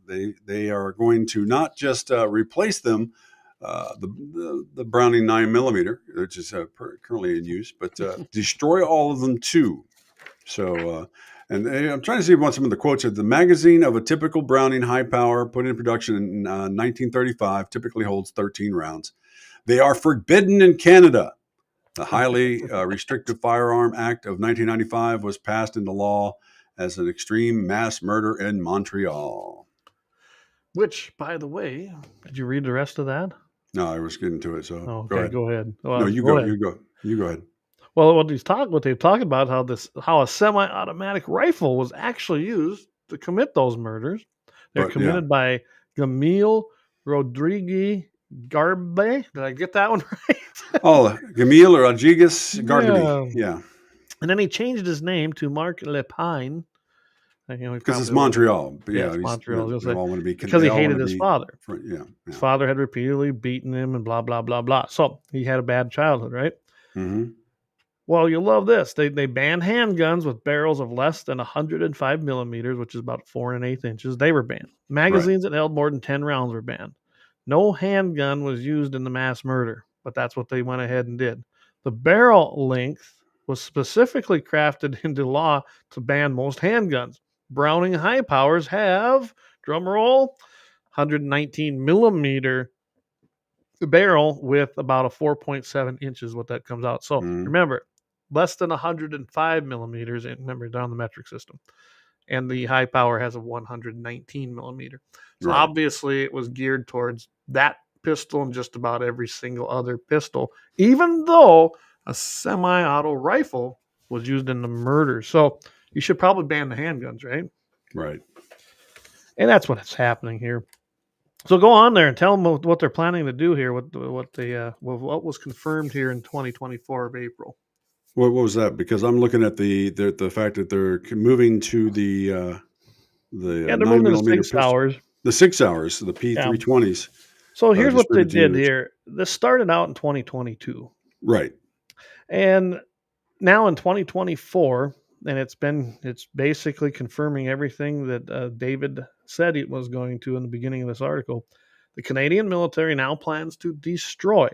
they are going to not just replace them, the Browning 9mm, which is currently in use, but destroy all of them too. So, I'm trying to see what some of the quotes are. The magazine of a typical Browning high power put in production in 1935 typically holds 13 rounds. They are forbidden in Canada. The Highly Restrictive Firearm Act of 1995 was passed into law as an extreme mass murder in Montreal. Which, by the way, did you read the rest of that? No, I was getting to it. So okay, go ahead. Well, no, you go ahead. You go ahead. Well, what they've talked about how a semi-automatic rifle was actually used to commit those murders. They're committed by Gamil Rodrigue Garbe. Did I get that one right? Oh, Gamil or Rodriguez Gardaby. Yeah. Yeah. And then he changed his name to Mark Lepine. Because it's Montreal. But Yeah, yeah, it's Montreal. they all want to be because he they all hated want to his be father. Yeah. His father had repeatedly beaten him and blah, blah, blah, blah. So he had a bad childhood, right? Mm-hmm. Well, you'll love this. They banned handguns with barrels of less than 105 millimeters, which is about 4 1/8 inches. They were banned. Magazines that held more than 10 rounds were banned. No handgun was used in the mass murder, but that's what they went ahead and did. The barrel length was specifically crafted into law to ban most handguns. Browning high powers have, drum roll, 119 millimeter barrel with about a 4.7 inches, what that comes out. So remember, less than 105 millimeters, and remember, down the metric system. And the high power has a 119 millimeter. So obviously it was geared towards that pistol and just about every single other pistol, even though a semi-auto rifle was used in the murder. So you should probably ban the handguns, right? Right. And that's what's happening here. So go on there and tell them what they're planning to do here. What was confirmed here in 2024 of April. What was that? Because I'm looking at the fact that they're moving to the they're 9 moving to millimeter 6 hours. The 6 hours, the P320s. So here's what they did here. This started out in 2022. Right. And now in 2024, and it's basically confirming everything that David said it was going to in the beginning of this article. The Canadian military now plans to destroy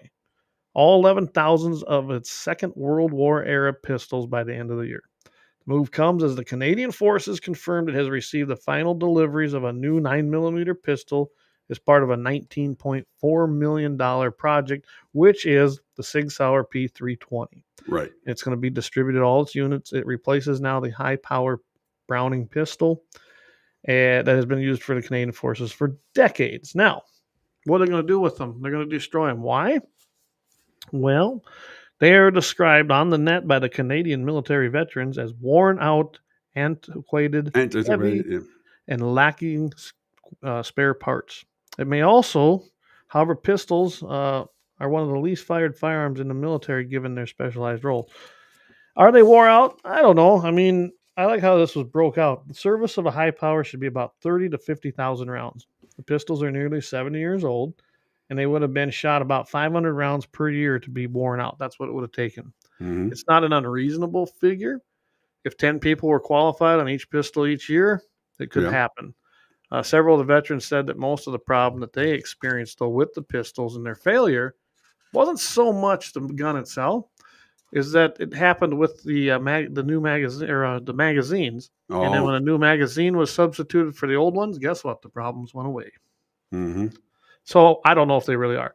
all 11,000 of its Second World War era pistols by the end of the year. The move comes as the Canadian Forces confirmed it has received the final deliveries of a new 9mm pistol as part of a $19.4 million project, which is the Sig Sauer P320. Right. It's going to be distributed all its units. It replaces now the high-power Browning pistol that has been used for the Canadian Forces for decades. Now, what are they going to do with them? They're going to destroy them. Why? Well, they are described on the net by the Canadian military veterans as worn out, antiquated, heavy, and lacking spare parts. It may also, however, pistols are one of the least fired firearms in the military given their specialized role. Are they wore out? I don't know. I mean, I like how this was broke out. The service of a high power should be about 30 to 50,000 rounds. The pistols are nearly 70 years old, and they would have been shot about 500 rounds per year to be worn out. That's what it would have taken. Mm-hmm. It's not an unreasonable figure. If 10 people were qualified on each pistol each year, it could happen. Several of the veterans said that most of the problem that they experienced, though, with the pistols and their failure wasn't so much the gun itself, is that it happened with the new magazine or the magazines. Oh. And then when a new magazine was substituted for the old ones, guess what? The problems went away. Mm-hmm. So I don't know if they really are.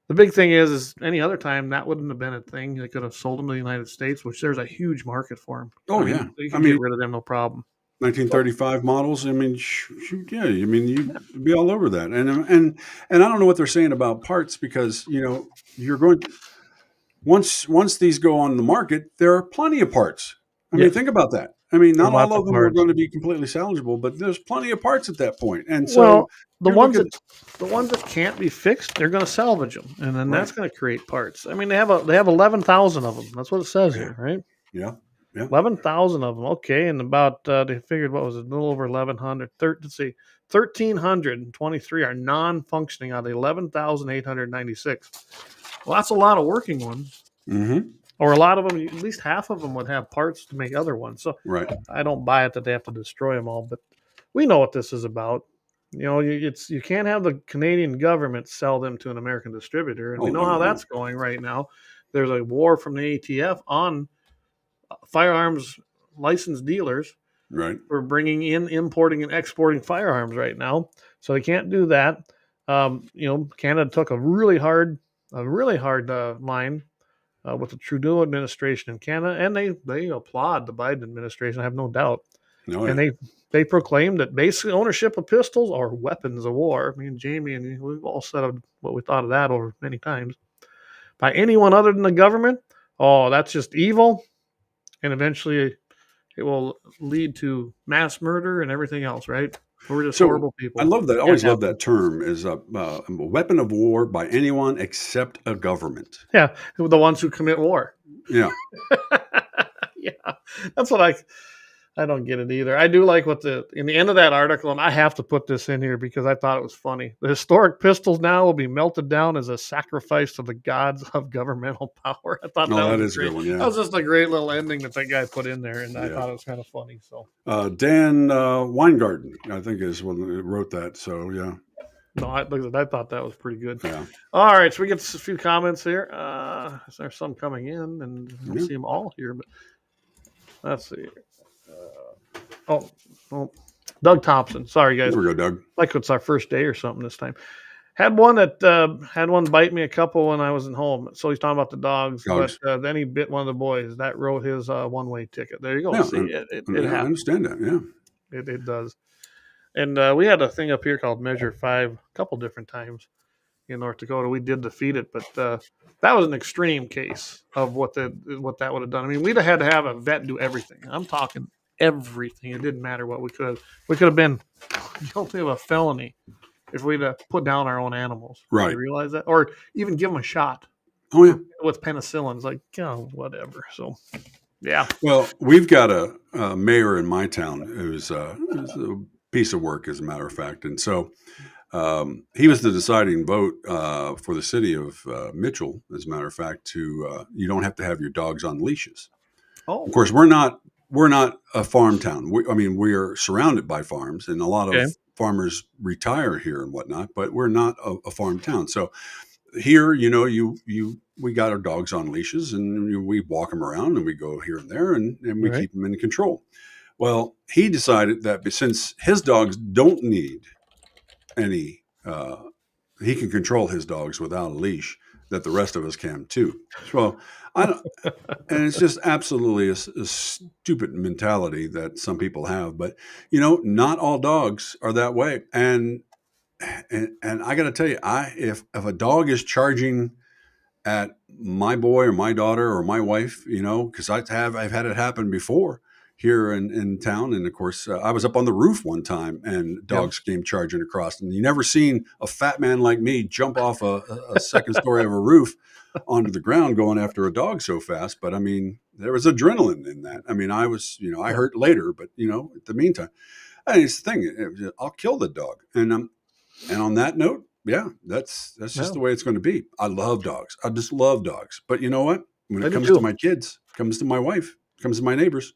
The big thing is any other time that wouldn't have been a thing. They could have sold them to the United States, which there's a huge market for them. Oh, they can get rid of them, no problem. 1935 models. I mean, shoot, yeah. I mean, you'd be all over that. And I don't know what they're saying about parts because you're going to, once these go on the market, there are plenty of parts. I mean, think about that. I mean, not all of them are going to be completely salvageable, but there's plenty of parts at that point. And so, the ones that can't be fixed, they're going to salvage them, and then that's going to create parts. I mean, they have 11,000 of them. That's what it says here, right? Yeah. 11,000 of them. Okay, and about they figured what was it, a little over 1,100. Let's see, 1,323 are non-functioning out of the 11,896. Well, that's a lot of working ones. Mm-hmm. Or a lot of them, at least half of them would have parts to make other ones. So I don't buy it that they have to destroy them all, but we know what this is about. You can't have the Canadian government sell them to an American distributor, and we know how that's going right now. There's a war from the ATF on firearms licensed dealers for bringing in, importing, and exporting firearms right now. So they can't do that. Canada took a really hard line with the Trudeau administration in Canada, and they applaud the Biden administration. I have no doubt. And they proclaimed that basically ownership of pistols are weapons of war. Me and Jamie, and we've all said what we thought of that over many times. By anyone other than the government, that's just evil. And eventually, it will lead to mass murder and everything else, right? We're just So horrible people. I love that. I Can't always have love that term is a weapon of war by anyone except a government. Yeah, the ones who commit war. Yeah. Yeah, that's what I don't get it either. I do like what in the end of that article, and I have to put this in here because I thought it was funny. The historic pistols now will be melted down as a sacrifice to the gods of governmental power. I thought Oh, that was is a great. good one. Yeah. That was just a great little ending that guy put in there, and I Yeah. thought it was kind of funny. So Dan Weingarten, I think, is one that wrote that. So yeah. no, I thought that was pretty good. Yeah. All right, so we get a few comments here. There's some coming in, and I don't Yeah. see them all here, but let's see. Doug Thompson. Sorry, guys. There we go, Doug. Like it's our first day or something this time. Had one bite me a couple when I wasn't home. So he's talking about the dogs. Dogs. But then he bit one of the boys. That wrote his one-way ticket. There you go. Yeah, See, it I happens. understand that. Yeah. It does. And we had a thing up here called Measure 5 a couple different times in North Dakota. We did defeat it, but that was an extreme case of what that would have done. I mean, we'd have had to have a vet do everything. I'm talking everything. It didn't matter what we could have been guilty of a felony if we'd have put down our own animals. Right. You realize that? Or even give them a shot Oh yeah. with penicillin. It's like, whatever. So, yeah. Well, we've got a mayor in my town who's a piece of work, as a matter of fact, and so he was the deciding vote for the city of Mitchell, as a matter of fact. To you don't have to have your dogs on leashes. Oh, Of course, we're not a farm town. We are surrounded by farms, and a lot of farmers retire here and whatnot. But we're not a farm town. So here, we got our dogs on leashes, and we walk them around, and we go here and there, and we keep them in control. Well, he decided that since his dogs don't need any, he can control his dogs without a leash, that the rest of us can too. Well, and it's just absolutely a stupid mentality that some people have, but not all dogs are that way. And I got to tell you, if a dog is charging at my boy or my daughter or my wife, because I've had it happen before here in town. And of course, I was up on the roof one time and dogs came charging across, and you never seen a fat man like me jump off a second story of a roof onto the ground going after a dog so fast. But I mean, there was adrenaline in that. I mean, I was, I hurt later, but at the meantime, it's the thing, I'll kill the dog. And on that note, yeah, that's just the way it's going to be. I love dogs. I just love dogs. But you know what? When it comes to my kids, comes to my wife, comes to my neighbors,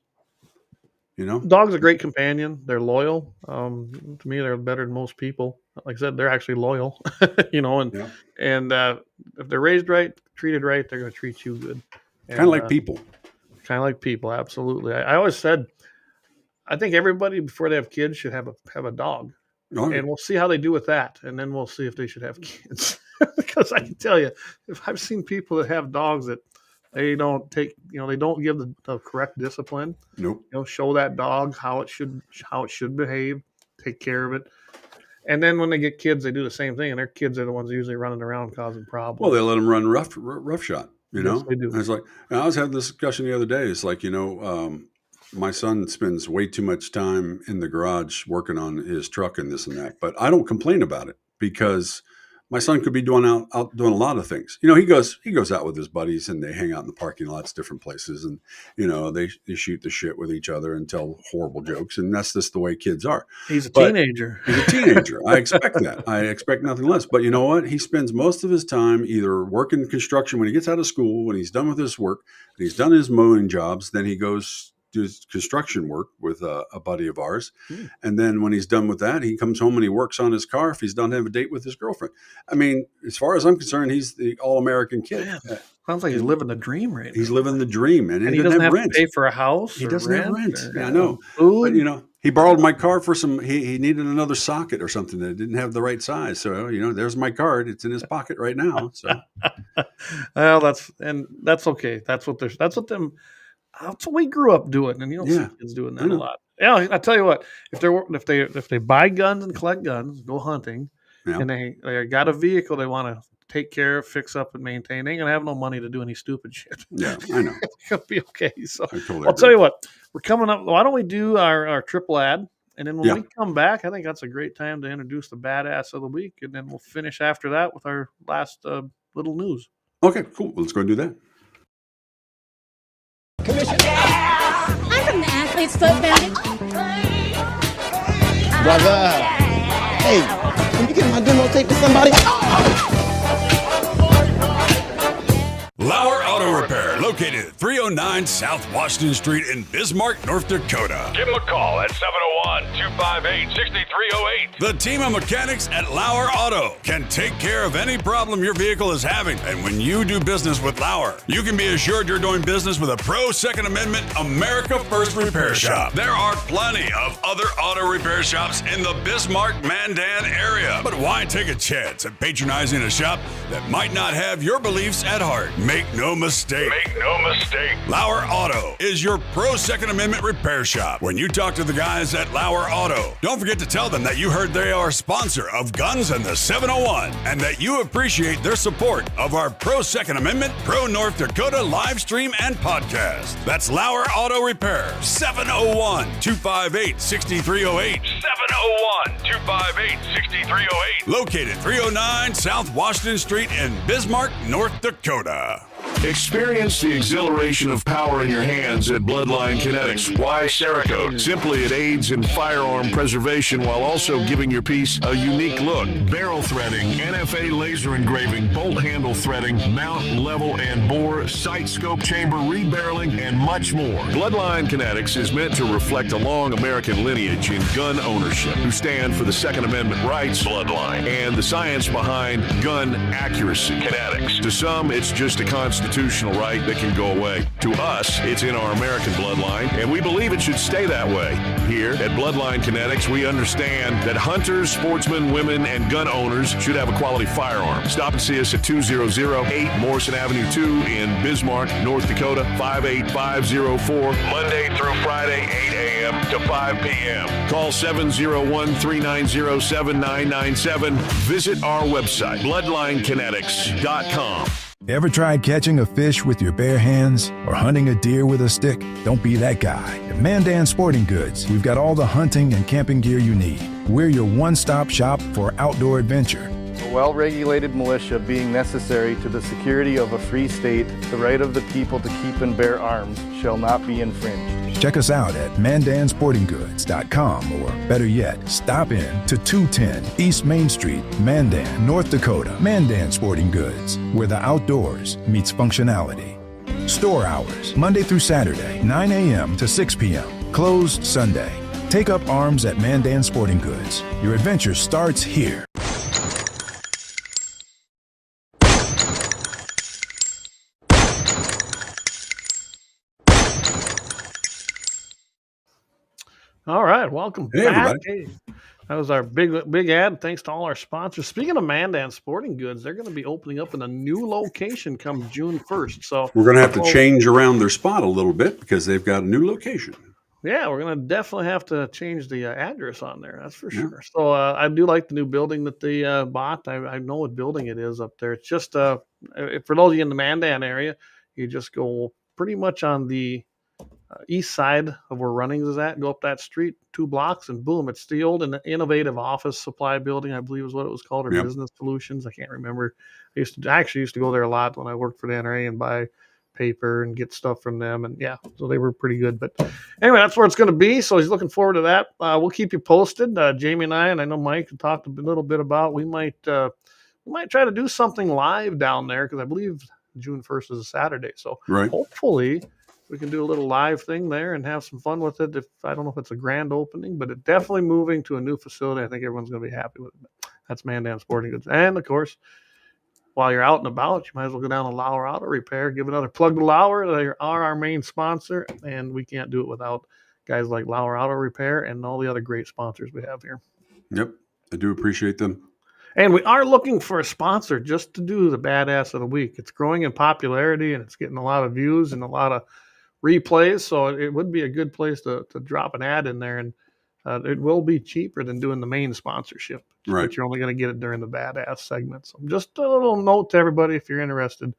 Dogs are a great companion. They're loyal. To me, they're better than most people. Like I said, they're actually loyal, and if they're raised right, treated right, they're going to treat you good. Kind of like people. Kind of like people, absolutely. I always said, I think everybody before they have kids should have a dog. Oh, and we'll see how they do with that, and then we'll see if they should have kids. Because I can tell you, if I've seen people that have dogs that they don't take, they don't give the correct discipline. Nope. Show that dog how it should behave, take care of it, and then when they get kids, they do the same thing, and their kids are the ones usually running around causing problems. Well, they let them run roughshod. Yes, they do. And it's like, and I was having this discussion the other day. It's like, my son spends way too much time in the garage working on his truck and this and that, but I don't complain about it because my son could be out doing a lot of things. He goes out with his buddies and they hang out in the parking lots, different places, and they shoot the shit with each other and tell horrible jokes, and that's just the way kids are. He's a teenager. He's a teenager. I expect that. I expect nothing less. But you know what? He spends most of his time either working construction when he gets out of school, when he's done with his work, and he's done his mowing jobs, then he goes do construction work with a buddy of ours. And then when he's done with that, he comes home and he works on his car if he's done have a date with his girlfriend. I mean, as far as I'm concerned, he's the all-American kid. Man, sounds like he's living the dream right now. He's living the dream, and he doesn't have have rent. to pay for a house. He doesn't have rent. Or, I know. Food. But, he borrowed my car for some, he needed another socket or something that didn't have the right size. So, there's my card. It's in his pocket right now. So, well, that's okay. That's what we grew up doing, and see kids doing that a lot. Yeah, I tell you what, if they buy guns and collect guns, go hunting, and they got a vehicle they want to take care of, fix up, and maintain. They ain't going to have no money to do any stupid shit. Yeah, I know. It's going to be okay. So I totally I'll agree. tell you what, we're coming up. Why don't we do our triple ad? And then when Yeah. we come back, I think that's a great time to introduce the badass of the week. And then we'll finish after that with our last little news. Okay, cool. Let's go and do that. I'm from the Athlete's Foot Bandit. Brother. Hey, can you get my demo tape to somebody? Lauer Auto Repair, located at 309 South Washington Street in Bismarck, North Dakota. Give them a call at 701-258-6308. The team of mechanics at Lauer Auto can take care of any problem your vehicle is having. And when you do business with Lauer, you can be assured you're doing business with a pro Second Amendment America First repair shop. There are plenty of other auto repair shops in the Bismarck, Mandan area. But why take a chance at patronizing a shop that might not have your beliefs at heart? Make no mistake. Make no mistake. Lauer Auto is your pro Second Amendment repair shop. When you talk to the guys at Lauer Auto, don't forget to tell them that you heard they are a sponsor of Guns and the 701 and that you appreciate their support of our pro Second Amendment, pro North Dakota live stream and podcast. That's Lauer Auto Repair, 701-258-6308. 701-258-6308. Located 309 South Washington Street in Bismarck, North Dakota. Experience the exhilaration of power in your hands at Bloodline Kinetics. Why Cerakote? Simply, it aids in firearm preservation while also giving your piece a unique look. Barrel threading, NFA laser engraving, bolt handle threading, mount, level, and bore, sight scope chamber rebarreling, and much more. Bloodline Kinetics is meant to reflect a long American lineage in gun ownership, who stand for the Second Amendment rights, Bloodline, and the science behind gun accuracy. Kinetics. To some, it's just a constitutional right that can go away. To us, it's in our American bloodline, and we believe it should stay that way. Here at Bloodline Kinetics, we understand that hunters, sportsmen, women, and gun owners should have a quality firearm. Stop and see us at 2008 Morrison Avenue 2 in Bismarck, North Dakota, 58504, Monday through Friday, 8 a.m. to 5 p.m. Call 701-390-7997. Visit our website, bloodlinekinetics.com. Ever tried catching a fish with your bare hands or hunting a deer with a stick? Don't be that guy. At Mandan Sporting Goods, we've got all the hunting and camping gear you need. We're your one-stop shop for outdoor adventure. A well-regulated militia being necessary to the security of a free state, the right of the people to keep and bear arms shall not be infringed. Check us out at mandansportinggoods.com, or better yet, stop in to 210 East Main Street, Mandan, North Dakota. Mandan Sporting Goods, where the outdoors meets functionality. Store hours, Monday through Saturday, 9 a.m. to 6 p.m. Closed Sunday. Take up arms at Mandan Sporting Goods. Your adventure starts here. All right, welcome Hey, back. everybody. Hey, that was our big ad. Thanks to all our sponsors. Speaking of Mandan Sporting Goods, they're going to be opening up in a new location come June 1st. So We're going to have to change around their spot a little bit because they've got a new location. yeah, we're going to definitely have to change the address on there. That's for sure. So I do like the new building that they bought. I know what building it is up there. It's just for those of you in the Mandan area, you just go pretty much on the east side of where Runnings is at, go up that street 2 blocks, and boom, it's the old and innovative office supply building, I believe is what it was called, or Business Solutions. I can't remember. I actually used to go there a lot when I worked for the NRA and buy paper and get stuff from them, and so they were pretty good. But anyway, that's where it's going to be, so he's looking forward to that. We'll keep you posted. Jamie and I know Mike talked a little bit about we might try to do something live down there, because I believe June 1st is a Saturday, so hopefully we can do a little live thing there and have some fun with it. I don't know if it's a grand opening, but it's definitely moving to a new facility. I think everyone's going to be happy with it. That's Mandan Sporting Goods. And, of course, while you're out and about, you might as well go down to Lauer Auto Repair. Give another plug to Lauer. They are our main sponsor, and we can't do it without guys like Lauer Auto Repair and all the other great sponsors we have here. Yep, I do appreciate them. And we are looking for a sponsor just to do the Badass of the Week. It's growing in popularity, and it's getting a lot of views and a lot of replays, so it would be a good place to drop an ad in there. And it will be cheaper than doing the main sponsorship. Right. But you're only going to get it during the badass segment. So just a little note to everybody, if you're interested,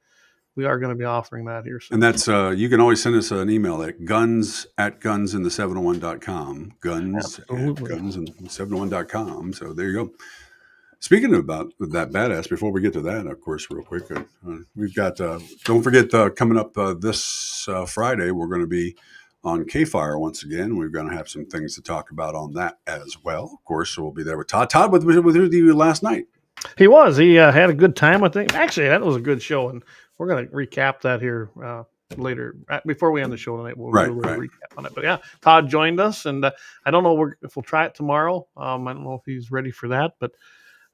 we are going to be offering that here soon. And that's, you can always send us an email at guns@gunsin the701.com. Guns@gunsin the701.com. So there you go. Speaking about that badass, before we get to that, of course, real quick, we've got, don't forget, coming up this Friday, we're going to be on KFYR once again. We're going to have some things to talk about on that as well. Of course, so we'll be there with Todd. Todd with you last night. He was. He had a good time, I think. Actually, that was a good show, and we're going to recap that here later. Before we end the show tonight, we'll recap on it. But yeah, Todd joined us, and I don't know if we'll try it tomorrow. I don't know if he's ready for that, but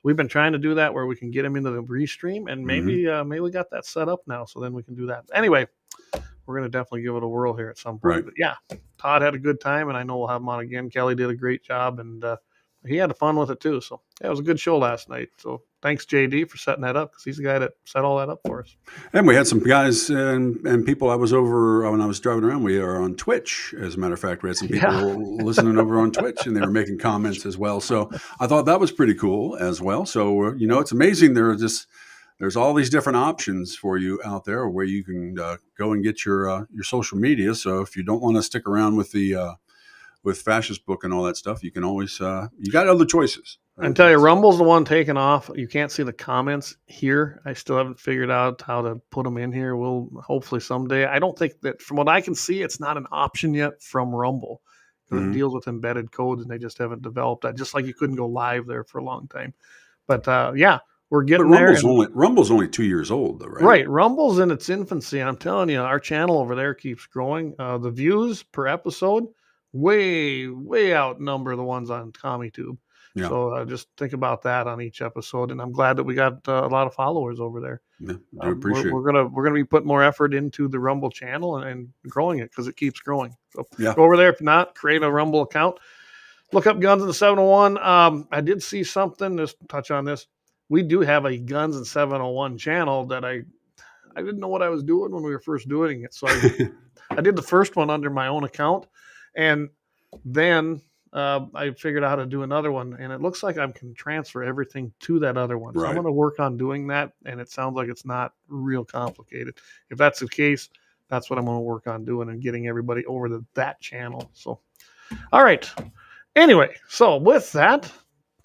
we've been trying to do that where we can get him into the restream, and maybe we got that set up now, so then we can do that. Anyway, we're going to definitely give it a whirl here at some point. Right. But yeah, Todd had a good time, and I know we'll have him on again. Kelly did a great job, and he had fun with it too. So yeah, it was a good show last night. So thanks, JD, for setting that up, because he's the guy that set all that up for us. And we had some guys and people I was over when I was driving around. We are on Twitch. As a matter of fact, we had some people listening over on Twitch, and they were making comments as well. So I thought that was pretty cool as well. So, it's amazing. There's all these different options for you out there where you can go and get your social media. So if you don't want to stick around with the with Facist-book and all that stuff, you can always you got other choices. I can tell you, Rumble's the one taking off. You can't see the comments here. I still haven't figured out how to put them in here. We'll hopefully someday. I don't think that, from what I can see, it's not an option yet from Rumble, because it deals with embedded codes, and they just haven't developed that. Just like you couldn't go live there for a long time. But yeah. We're getting there. Rumble's only 2 years old, though, right? Right. Rumble's in its infancy. And I'm telling you, our channel over there keeps growing. The views per episode way outnumber the ones on CommieTube. Yeah. So just think about that on each episode. And I'm glad that we got a lot of followers over there. Yeah, I appreciate it. We're gonna be putting more effort into the Rumble channel and growing it, because it keeps growing. So go over there. If not, create a Rumble account. Look up Guns in the 701. I did see something. Just touch on this. We do have a Guns in 701 channel that I didn't know what I was doing when we were first doing it. So I did the first one under my own account, and then I figured out how to do another one, and it looks like I can transfer everything to that other one. So I'm going to work on doing that, and it sounds like it's not real complicated. If that's the case, that's what I'm going to work on doing, and getting everybody over to that channel. So, all right. Anyway, so with that,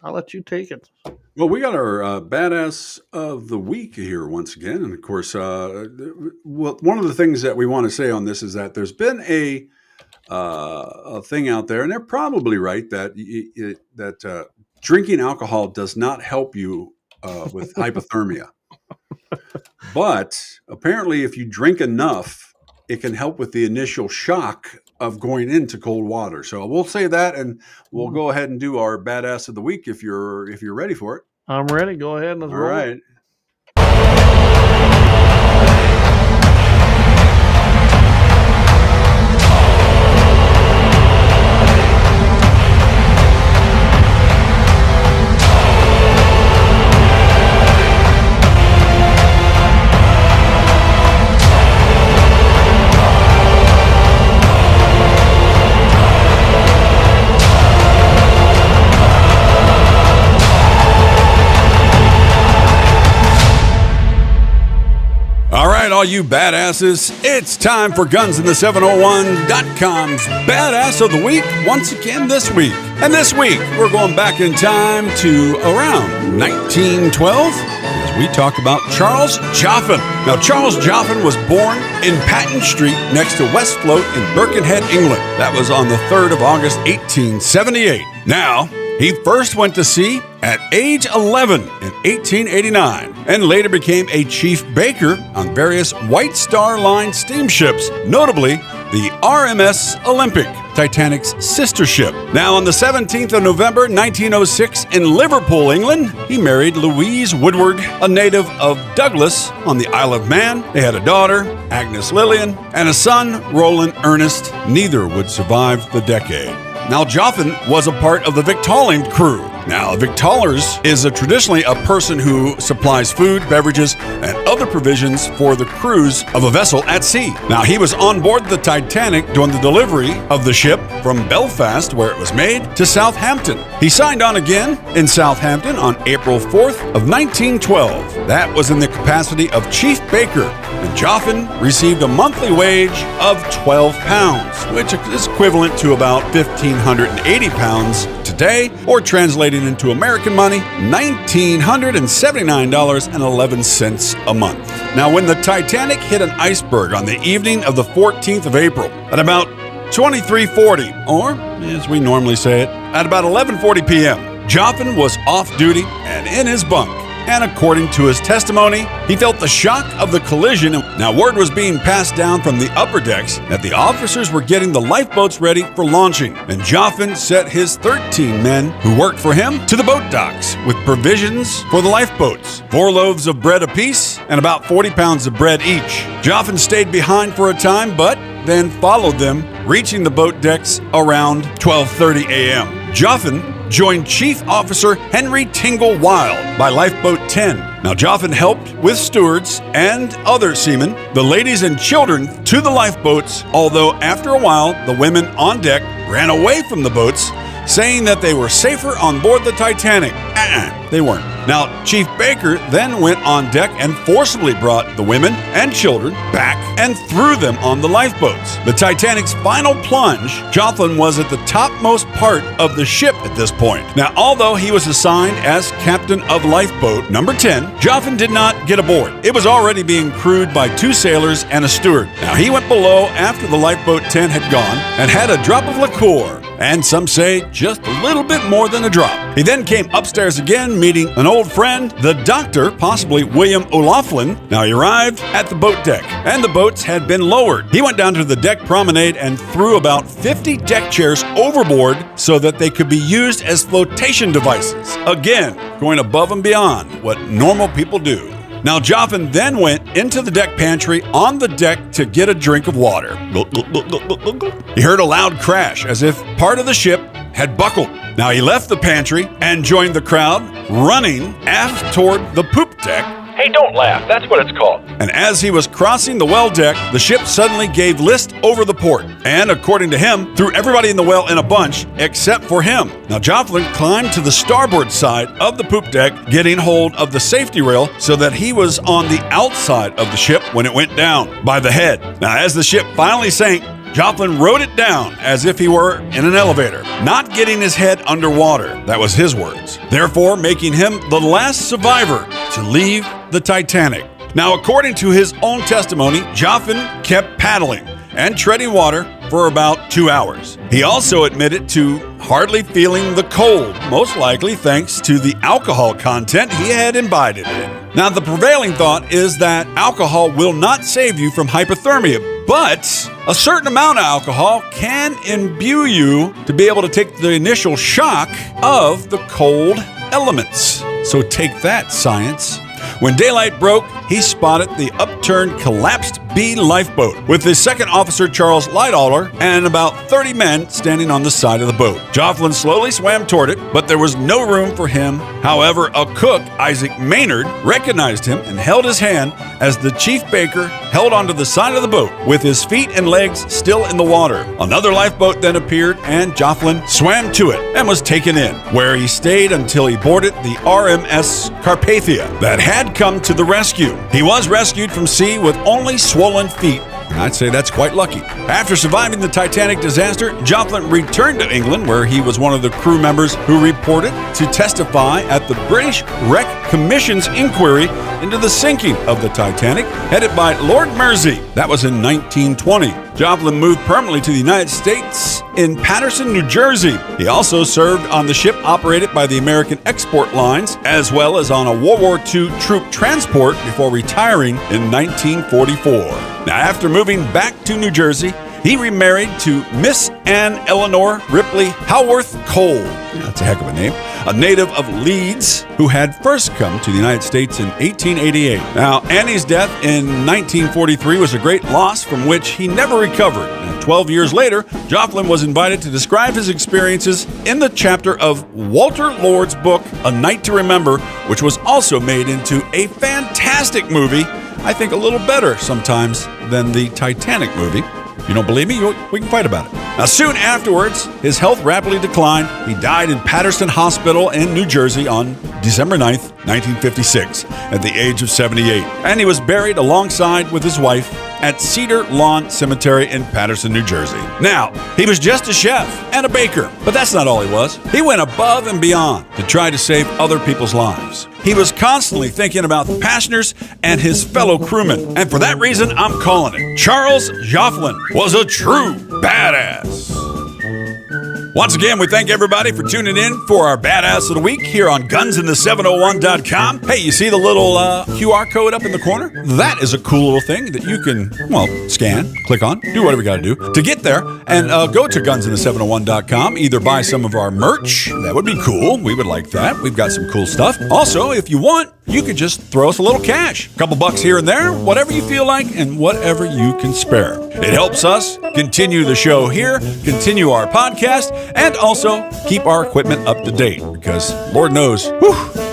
I'll let you take it. Well, we got our badass of the week here once again. And of course, one of the things that we want to say on this is that there's been a thing out there, and they're probably right, that drinking alcohol does not help you with hypothermia. But apparently, if you drink enough, it can help with the initial shock of going into cold water. So we'll say that, and we'll go ahead and do our badass of the week if you're ready for it. I'm ready. Go ahead. Let's roll. All right. All you badasses, it's time for GunsInThe701.com's Badass of the Week once again this week. And this week, we're going back in time to around 1912 as we talk about Charles Joffin. Now, Charles Joffin was born in Patton Street next to West Float in Birkenhead, England. That was on the 3rd of August, 1878. Now, he first went to sea at age 11 in 1889 and later became a chief baker on various White Star Line steamships, notably the RMS Olympic, Titanic's sister ship. Now, on the 17th of November, 1906, in Liverpool, England, he married Louise Woodward, a native of Douglas on the Isle of Man. They had a daughter, Agnes Lillian, and a son, Roland Ernest. Neither would survive the decade. Now, Joffin was a part of the Victorian crew, Now, victuallers is traditionally a person who supplies food, beverages, and other provisions for the crews of a vessel at sea. Now, he was on board the Titanic during the delivery of the ship from Belfast, where it was made, to Southampton. He signed on again in Southampton on April 4th of 1912. That was in the capacity of Chief Baker, and Joffin received a monthly wage of £12, which is equivalent to about £1,580 today, or translated into American money, $1,979.11 a month. Now, when the Titanic hit an iceberg on the evening of the 14th of April at about 23:40, or as we normally say it, at about 11:40 p.m., Joffin was off duty and in his bunk. And according to his testimony, he felt the shock of the collision. Now, word was being passed down from the upper decks that the officers were getting the lifeboats ready for launching, and Joffin set his 13 men who worked for him to the boat docks with provisions for the lifeboats, 4 loaves of bread apiece and about 40 pounds of bread each. Joffin stayed behind for a time, but then followed them, reaching the boat decks around 12:30 a.m. Joffin joined Chief Officer Henry Tingle Wild by Lifeboat 10. Now, Joffin helped with stewards and other seamen, the ladies and children, to the lifeboats, although after a while, the women on deck ran away from the boats, saying that they were safer on board the Titanic. They weren't. Now, Chief Baker then went on deck and forcibly brought the women and children back and threw them on the lifeboats. The Titanic's final plunge, Joffin was at the topmost part of the ship at this point. Now, although he was assigned as captain of lifeboat number 10, Joffin did not get aboard. It was already being crewed by 2 sailors and a steward. Now, he went below after the lifeboat 10 had gone and had a drop of liqueur, and some say just a little bit more than a drop. He then came upstairs again, meeting an old friend, the doctor, possibly William O'Loughlin. Now, he arrived at the boat deck, and the boats had been lowered. He went down to the deck promenade and threw about 50 deck chairs overboard so that they could be used as flotation devices. Again, going above and beyond what normal people do. Now, Joffin then went into the deck pantry on the deck to get a drink of water. He heard a loud crash as if part of the ship had buckled. Now, he left the pantry and joined the crowd, running aft toward the poop deck. Hey, don't laugh. That's what it's called. And as he was crossing the well deck, the ship suddenly gave list over the port. And according to him, threw everybody in the well in a bunch except for him. Now, Joffin climbed to the starboard side of the poop deck, getting hold of the safety rail so that he was on the outside of the ship when it went down by the head. Now, as the ship finally sank, Joffin rode it down as if he were in an elevator, not getting his head underwater. That was his words. Therefore, making him the last survivor to leave the Titanic. Now, according to his own testimony, Joffin kept paddling and treading water for about 2 hours. He also admitted to hardly feeling the cold, most likely thanks to the alcohol content he had imbibed in. Now, the prevailing thought is that alcohol will not save you from hypothermia, but a certain amount of alcohol can imbue you to be able to take the initial shock of the cold elements. So take that, science. When daylight broke, he spotted the upturned, collapsed B lifeboat with his second officer, Charles Lightoller, and about 30 men standing on the side of the boat. Joffin slowly swam toward it, but there was no room for him. However, a cook, Isaac Maynard, recognized him and held his hand as the Chief Baker held onto the side of the boat with his feet and legs still in the water. Another lifeboat then appeared, and Joffin swam to it and was taken in, where he stayed until he boarded the RMS Carpathia that had come to the rescue. He was rescued from sea with only swollen feet. I'd say that's quite lucky. After surviving the Titanic disaster, Joffin returned to England, where he was one of the crew members who reported to testify at the British Wreck Commission's inquiry into the sinking of the Titanic, headed by Lord Mersey. That was in 1920. Joffin moved permanently to the United States in Paterson, New Jersey. He also served on the ship operated by the American Export Lines, as well as on a World War II troop transport before retiring in 1944. Now, after moving back to New Jersey, he remarried to Miss Anne Eleanor Ripley Howarth Cole. That's a heck of a name. a native of Leeds who had first come to the United States in 1888. Now, Annie's death in 1943 was a great loss from which he never recovered. And 12 years later, Joplin was invited to describe his experiences in the chapter of Walter Lord's book, A Night to Remember, which was also made into a fantastic movie. I think a little better sometimes than the Titanic movie. You don't believe me? We can fight about it. Now, soon afterwards, his health rapidly declined. He died in Patterson Hospital in New Jersey on December 9th, 1956, at the age of 78. And he was buried alongside with his wife at Cedar Lawn Cemetery in Patterson, New Jersey. Now, he was just a chef and a baker, but that's not all he was. He went above and beyond to try to save other people's lives. He was constantly thinking about the passengers and his fellow crewmen. And for that reason, I'm calling it. Charles Joplin was a true badass. Once again, we thank everybody for tuning in for our Badass of the Week here on GunsInThe701.com. Hey, you see the little QR code up in the corner? That is a cool little thing that you can, scan, click on, do whatever you got to do to get there. And go to GunsInThe701.com. Either buy some of our merch. That would be cool. We would like that. We've got some cool stuff. Also, if you want, you could just throw us a little cash. A couple bucks here and there, whatever you feel like and whatever you can spare. It helps us continue the show here, continue our podcast, and also keep our equipment up to date because Lord knows,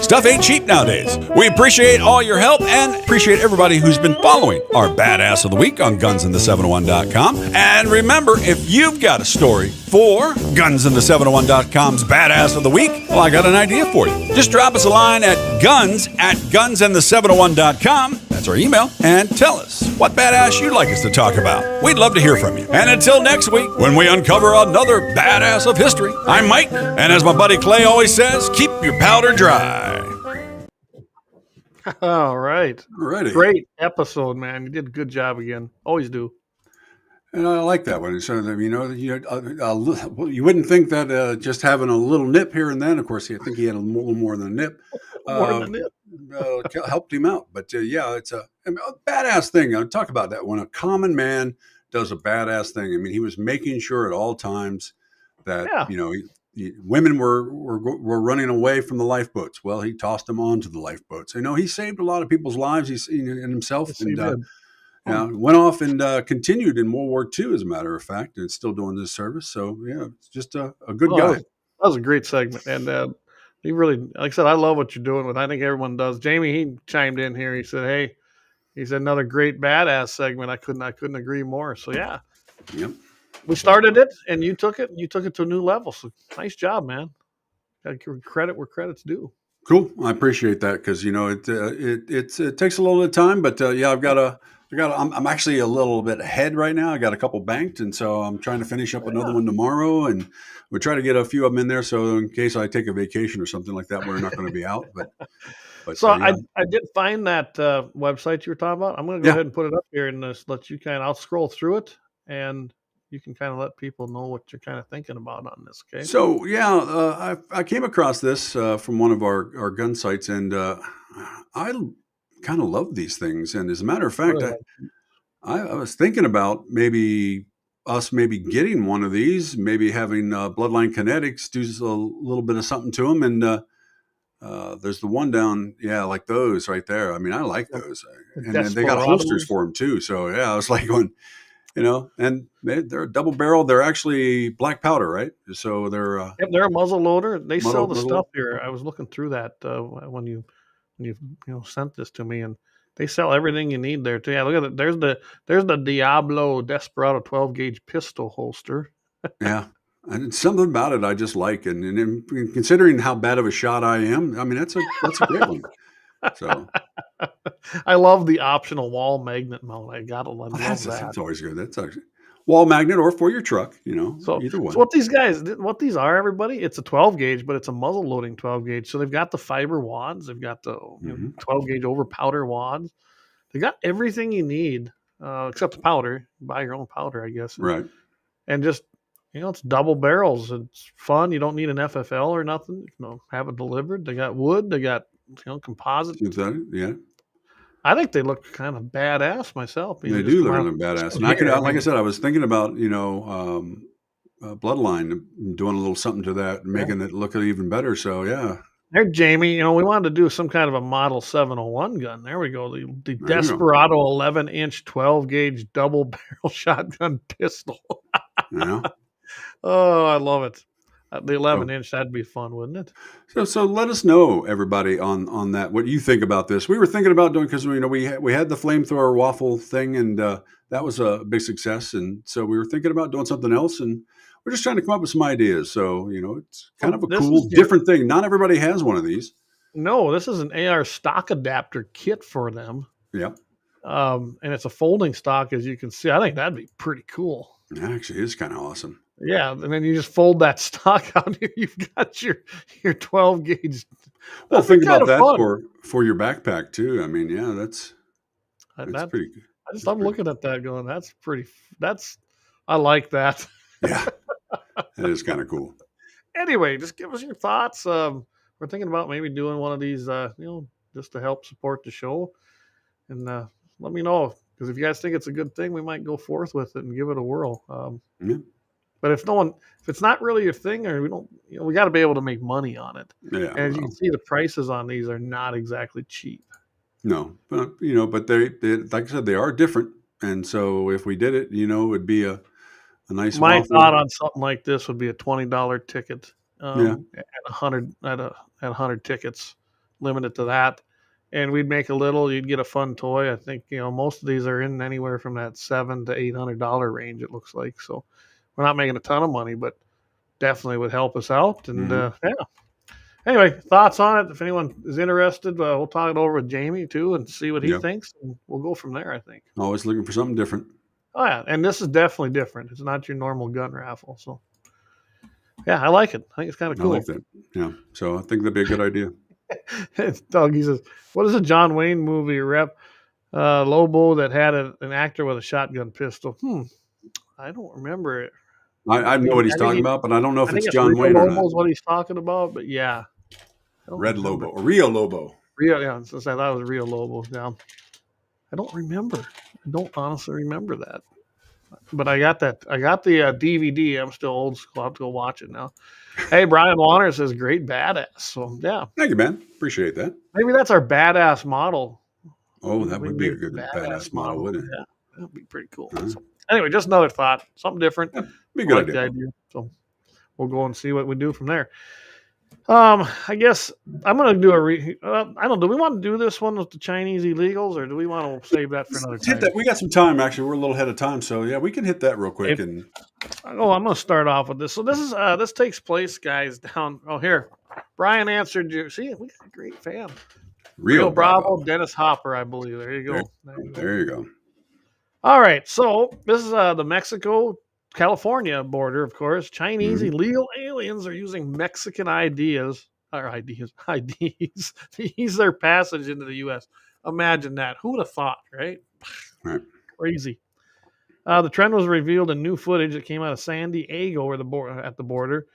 stuff ain't cheap nowadays. We appreciate all your help and appreciate everybody who's been following our Badass of the Week on GunsInThe701.com. And remember, if you've got a story for GunsInThe701.com's Badass of the Week, well, I got an idea for you. Just drop us a line at guns@GunsInThe701.com. That's our email. And tell us what badass you'd like us to talk about. We'd love to hear from you. And until next week, when we uncover another badass of history, I'm Mike. And as my buddy Clay always says, keep your powder dry. All right. Alrighty. Great episode, man. You did a good job again. Always do. And I like that one. So, you wouldn't think that just having a little nip here and then, of course, I think he had a little more than a nip. Helped him out. But it's a badass thing. I talk about that when a common man does a badass thing. I mean, he was making sure at all times that women were running away from the lifeboats. Well, he tossed them onto the lifeboats. He saved a lot of people's lives. He's and himself, went off and continued in World War II, as a matter of fact, and still doing this service. So it's just a good guy. That was a great segment, and he really, like I said, I love what you're doing with. I think everyone does. Jamie, he chimed in here. He said, "Hey," he said, "another great badass segment." I couldn't agree more. So yeah, we started it, and you took it to a new level. So nice job, man. Got to give credit where credit's due. Cool. I appreciate that because it takes a little bit of time, but I'm actually a little bit ahead right now. I got a couple banked, and so I'm trying to finish up another one tomorrow, and we're trying to get a few of them in there. So in case I take a vacation or something like that, we're not going to be out. But so I did find that website you were talking about. I'm going to go ahead and put it up here and just let you I'll scroll through it, and you can kind of let people know what you're kind of thinking about on this. Okay. So I came across this from one of our gun sites, and I kind of love these things. And as a matter of fact, I was thinking about maybe getting one of these, maybe having Bloodline Kinetics do a little bit of something to them. And there's the one down, like those right there. I mean, I like those. And then they got holsters for them too. So I was like going, and they're double barreled. They're actually black powder, right? So they're they're a muzzle loader. They sell the stuff here. I was looking through that when you sent this to me, and they sell everything you need there too. Yeah, look at it. There's the Diablo Desperado 12 gauge pistol holster. Yeah, and something about it I just like, and considering how bad of a shot I am, I mean that's a great one. So I love the optional wall magnet mount. I love that. That's always good. That's actually wall magnet or for your truck, So either one. So what these are, everybody, it's a 12 gauge, but it's a muzzle loading 12 gauge. So they've got the fiber wads, they've got the 12 gauge over powder wads. They got everything you need, except the powder. Buy your own powder, I guess. Right. And just, it's double barrels. It's fun. You don't need an FFL or nothing. Have it delivered. They got wood. They got, composite. Yeah. I think they look kind of badass myself. They do look kind of badass. And like I said, I was thinking about, Bloodline, doing a little something to that, making it look even better. So yeah. There, Jamie, we wanted to do some kind of a Model 701 gun. There we go. The There you go. Desperado 11-inch 12-gauge double barrel shotgun pistol. Yeah. Oh, I love it. The 11-inch, that'd be fun, wouldn't it? So let us know, everybody, on that, what you think about this. We were thinking about doing, because we had the flamethrower waffle thing, and that was a big success. And so we were thinking about doing something else, and we're just trying to come up with some ideas. So, it's kind of a cool, different thing. Not everybody has one of these. No, this is an AR stock adapter kit for them. Yep. And it's a folding stock, as you can see. I think that'd be pretty cool. It actually is kind of awesome. Yeah, and then you just fold that stock out here. You've got your 12 gauge. Well, think about that for your backpack too. I mean, yeah, that's pretty good. I'm looking at that going, I like that. Yeah, it is kind of cool. Anyway, just give us your thoughts. We're thinking about maybe doing one of these, just to help support the show. And let me know, because if you guys think it's a good thing, we might go forth with it and give it a whirl. Yeah. But if it's not really your thing, or we got to be able to make money on it. Yeah. And as you can see, the prices on these are not exactly cheap. No, but they like I said, they are different. And so if we did it, it'd be a nice. My thought on something like this would be a $20 ticket. At 100 tickets, limited to that. And we'd make a little. You'd get a fun toy. I think most of these are in anywhere from that $700 to $800 range. It looks like so. We're not making a ton of money, but definitely would help us out. And yeah. Anyway, thoughts on it? If anyone is interested, we'll talk it over with Jamie too and see what he thinks. And we'll go from there, I think. Always looking for something different. Oh yeah, and this is definitely different. It's not your normal gun raffle. So yeah, I like it. I think it's kind of cool. I like that. Yeah. So I think that'd be a good idea. Doug, he says, what is a John Wayne movie rep Lobo that had an actor with a shotgun pistol? I don't remember it. I know what he's talking about, but I don't know if it's John Wayne or not. Lobo's what he's talking about, but yeah. Red Lobo or Rio Lobo. Yeah. So I thought it was Rio Lobo. Yeah. I don't remember. I don't honestly remember that. But I got that. I got the DVD. I'm still old school. I'll have to go watch it now. Hey, Brian Warner says great badass. So yeah. Thank you, man. Appreciate that. Maybe that's our badass model. Oh, that would be a good badass model, wouldn't it? Yeah. That would be pretty cool. So, anyway, just another thought. Something different. Yeah, be a good idea. So we'll go and see what we do from there. I guess I'm going to do I don't know. Do we want to do this one with the Chinese illegals, or do we want to save that for another time? Hit that. We got some time, actually. We're a little ahead of time. So, yeah, we can hit that real quick. I'm going to start off with this. So this takes place, guys, down. Oh, here. Brian answered you. See, we got a great fan. Rio Bravo, Dennis Hopper, I believe. There you go. There you go. All right. So this is the Mexico-California border, of course. Chinese illegal aliens are using Mexican IDs to ease their passage into the U.S. Imagine that. Who would have thought, right? Crazy. The trend was revealed in new footage that came out of San Diego at the border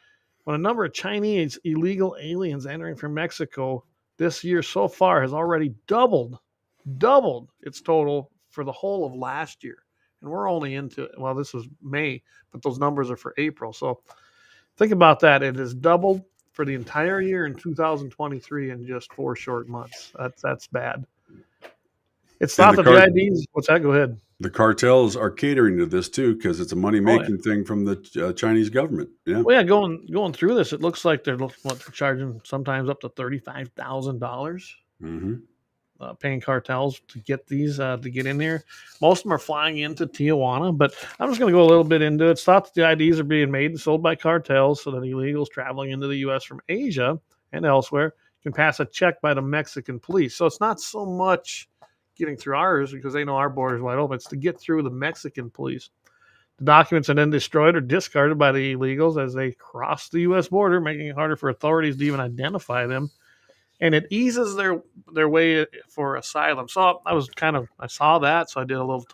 when a number of Chinese illegal aliens entering from Mexico this year so far has already doubled its total for the whole of last year. And we're only this was May, but those numbers are for April. So think about that. It has doubled for the entire year in 2023 in just 4 short months. That's bad. It's thought that the IDs, what's that? Go ahead. The cartels are catering to this too, because it's a money-making thing from the Chinese government. Yeah. Well, yeah, going through this, it looks like they're charging sometimes up to $35,000. Paying cartels to get these to get in here. Most of them are flying into Tijuana, but I'm just going to go a little bit into it. It's thought that the IDs are being made and sold by cartels so that illegals traveling into the U.S. from Asia and elsewhere can pass a check by the Mexican police. So it's not so much getting through ours because they know our border is wide open. It's to get through the Mexican police. The documents are then destroyed or discarded by the illegals as they cross the U.S. border, making it harder for authorities to even identify them. And it eases their way for asylum. So I saw that, so I did a little,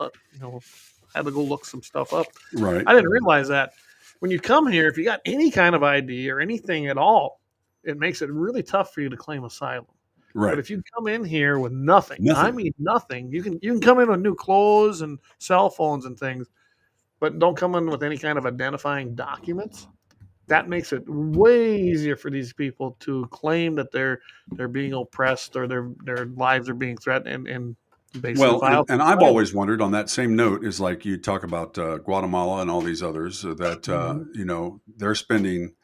had to go look some stuff up. Right. I didn't realize that when you come here, if you got any kind of ID or anything at all, it makes it really tough for you to claim asylum. Right. But if you come in here with nothing, I mean nothing, you can come in with new clothes and cell phones and things. but don't come in with any kind of identifying documents, that makes it way easier for these people to claim that they're being oppressed or their lives are being threatened and basically file. And I've always wondered on that same note is like you talk about Guatemala and all these others that they're spending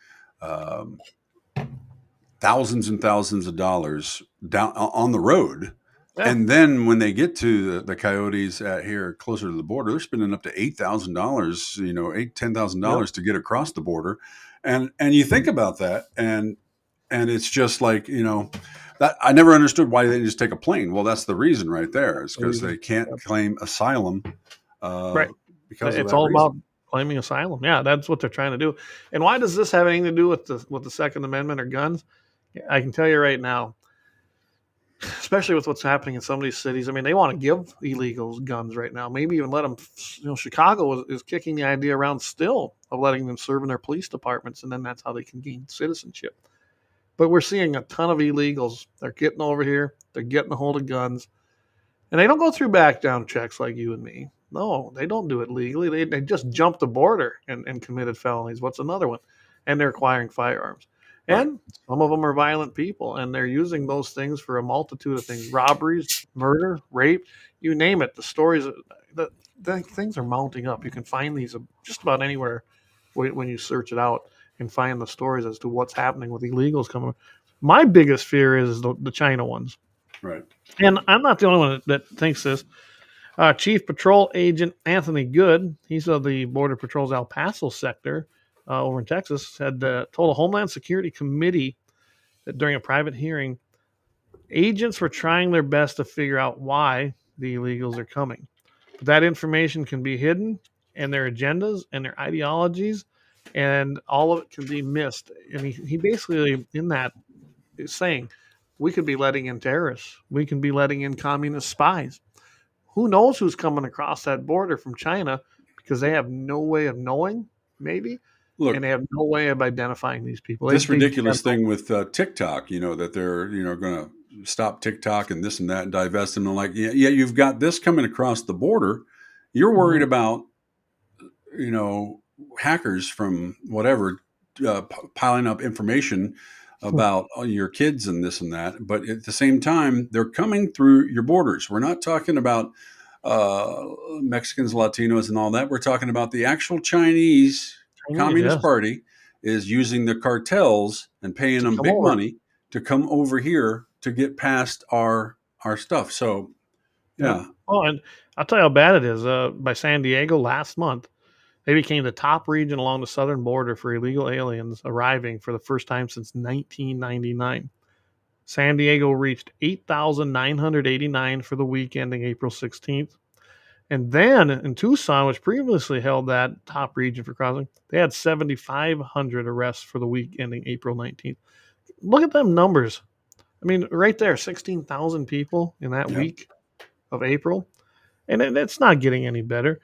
thousands and thousands of dollars down on the road. Yeah. And then when they get to the coyotes here closer to the border, they're spending up to $8,000, $10,000 to get across the border. And you think about that and it's just like, that I never understood why they didn't just take a plane. Well, that's the reason right there. It's because they can't claim asylum. Right. Because it's all about claiming asylum. Yeah, that's what they're trying to do. And why does this have anything to do with the Second Amendment or guns? I can tell you right now, especially with what's happening in some of these cities. I mean, they want to give illegals guns right now. Maybe even let them. Chicago is kicking the idea around still of letting them serve in their police departments, and then that's how they can gain citizenship. But we're seeing a ton of illegals. They're getting over here. They're getting a hold of guns. And they don't go through background checks like you and me. No, they don't do it legally. They just jumped the border and committed felonies. What's another one? And they're acquiring firearms. And some of them are violent people, and they're using those things for a multitude of things. Robberies, murder, rape, you name it. The stories, the things are mounting up. You can find these just about anywhere when you search it out. And find the stories as to what's happening with illegals coming. My biggest fear is the China ones. Right. And I'm not the only one that thinks this. Chief Patrol Agent Anthony Good, he's of the Border Patrol's El Paso sector over in Texas, had told a Homeland Security Committee that during a private hearing, agents were trying their best to figure out why the illegals are coming. But that information can be hidden, and their agendas and their ideologies, and all of it can be missed. And he basically, in that, is saying, we could be letting in terrorists. We can be letting in communist spies. Who knows who's coming across that border from China because they have no way of knowing, maybe. Look, and they have no way of identifying these people. This ridiculous thing with TikTok, that they're, going to stop TikTok and this and that and divest them. And like, yeah, you've got this coming across the border. You're worried about, hackers from whatever piling up information about your kids and this and that. But at the same time, they're coming through your borders. We're not talking about Mexicans, Latinos, and all that. We're talking about the actual Chinese Communist Party is using the cartels and paying them big money to come over here to get past our stuff. So, yeah. Oh, and I'll tell you how bad it is. By San Diego last month, they became the top region along the southern border for illegal aliens arriving for the first time since 1999. San Diego reached 8,989 for the week ending April 16th. And then in Tucson, which previously held that top region for crossing, they had 7,500 arrests for the week ending April 19th. Look at them numbers. I mean, right there, 16,000 people in that week of April. And it's not getting any better.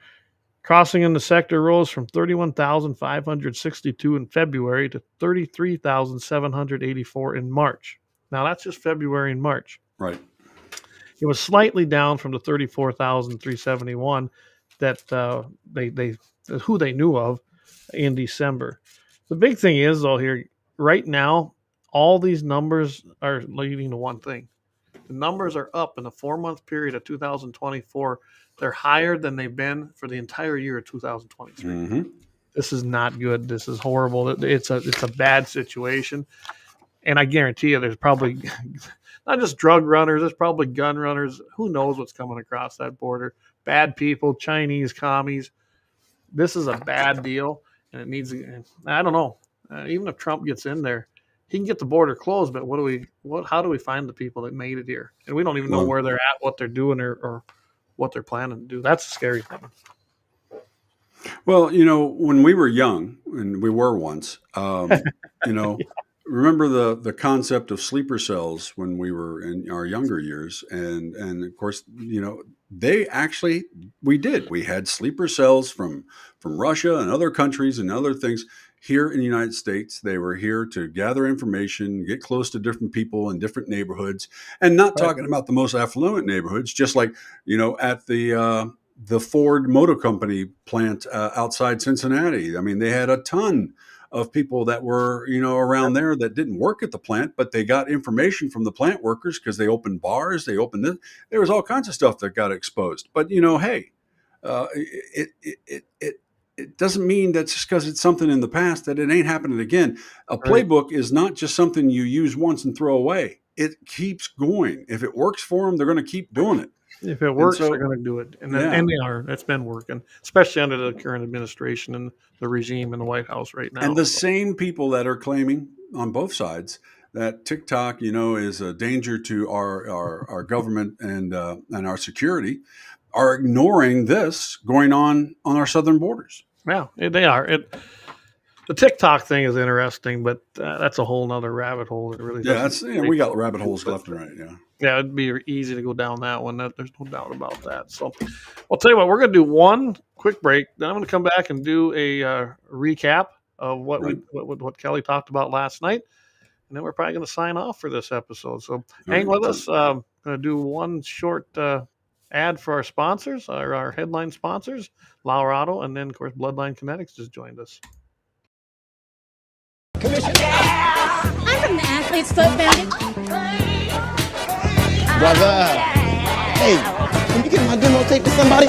Crossing in the sector rose from 31,562 in February to 33,784 in March. Now, that's just February and March. Right. It was slightly down from the 34,371 that who they knew of in December. The big thing is, though, here, right now, all these numbers are leading to one thing. The numbers are up in the 4-month period of 2024. They're higher than they've been for the entire year of 2023. Mm-hmm. This is not good. This is horrible. It's a bad situation. And I guarantee you there's probably not just drug runners, there's probably gun runners. Who knows what's coming across that border? Bad people, Chinese commies. This is a bad deal, and it needs – I don't know. Even if Trump gets in there, he can get the border closed, but how do we find the people that made it here? And we don't even know where they're at, what they're doing, or what they're planning to do. That's a scary thing. Well, when we were young, and we were once, remember the concept of sleeper cells when we were in our younger years. And of course, we had sleeper cells from Russia and other countries and other things here in the United States. They were here to gather information, get close to different people in different neighborhoods, and not talking about the most affluent neighborhoods, just like, at the the Ford Motor Company plant outside Cincinnati. I mean, they had a ton of people that were, around there that didn't work at the plant, but they got information from the plant workers because they opened bars, they opened this. There was all kinds of stuff that got exposed. But hey, it doesn't mean that just because it's something in the past that it ain't happening again. A playbook is not just something you use once and throw away. It keeps going. If it works for them, they're going to keep doing it. If it works, they're going to do it. And they are. It's been working, especially under the current administration and the regime in the White House right now. And the same people that are claiming on both sides that TikTok, is a danger to our government and our security are ignoring this going on our southern borders. Yeah, they are. The TikTok thing is interesting, but that's a whole nother rabbit hole. It really we got rabbit holes left and right. Yeah, it'd be easy to go down that one. There's no doubt about that. So I'll tell you what, we're going to do one quick break. Then I'm going to come back and do a recap of what Kelly talked about last night. And then we're probably going to sign off for this episode. So hang with us. I'm going to do one short ad for our sponsors, our headline sponsors, Lauer Auto, and then, of course, Bloodline Kinetics just joined us. I'm from the Athlete's Foot Bandit. Brother, hey, can you get my demo tape to somebody?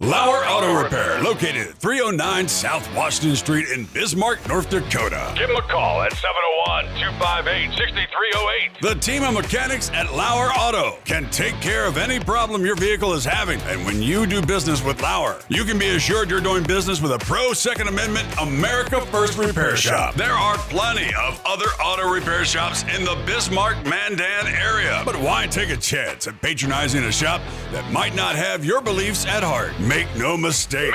Lauer Auto Repair, located at 309 South Washington Street in Bismarck, North Dakota. Give them a call at 701-258-6308. The team of mechanics at Lauer Auto can take care of any problem your vehicle is having. And when you do business with Lauer, you can be assured you're doing business with a pro Second Amendment America First repair shop. There are plenty of other auto repair shops in the Bismarck, Mandan area. But why take a chance at patronizing a shop that might not have your beliefs at heart? Make no mistake.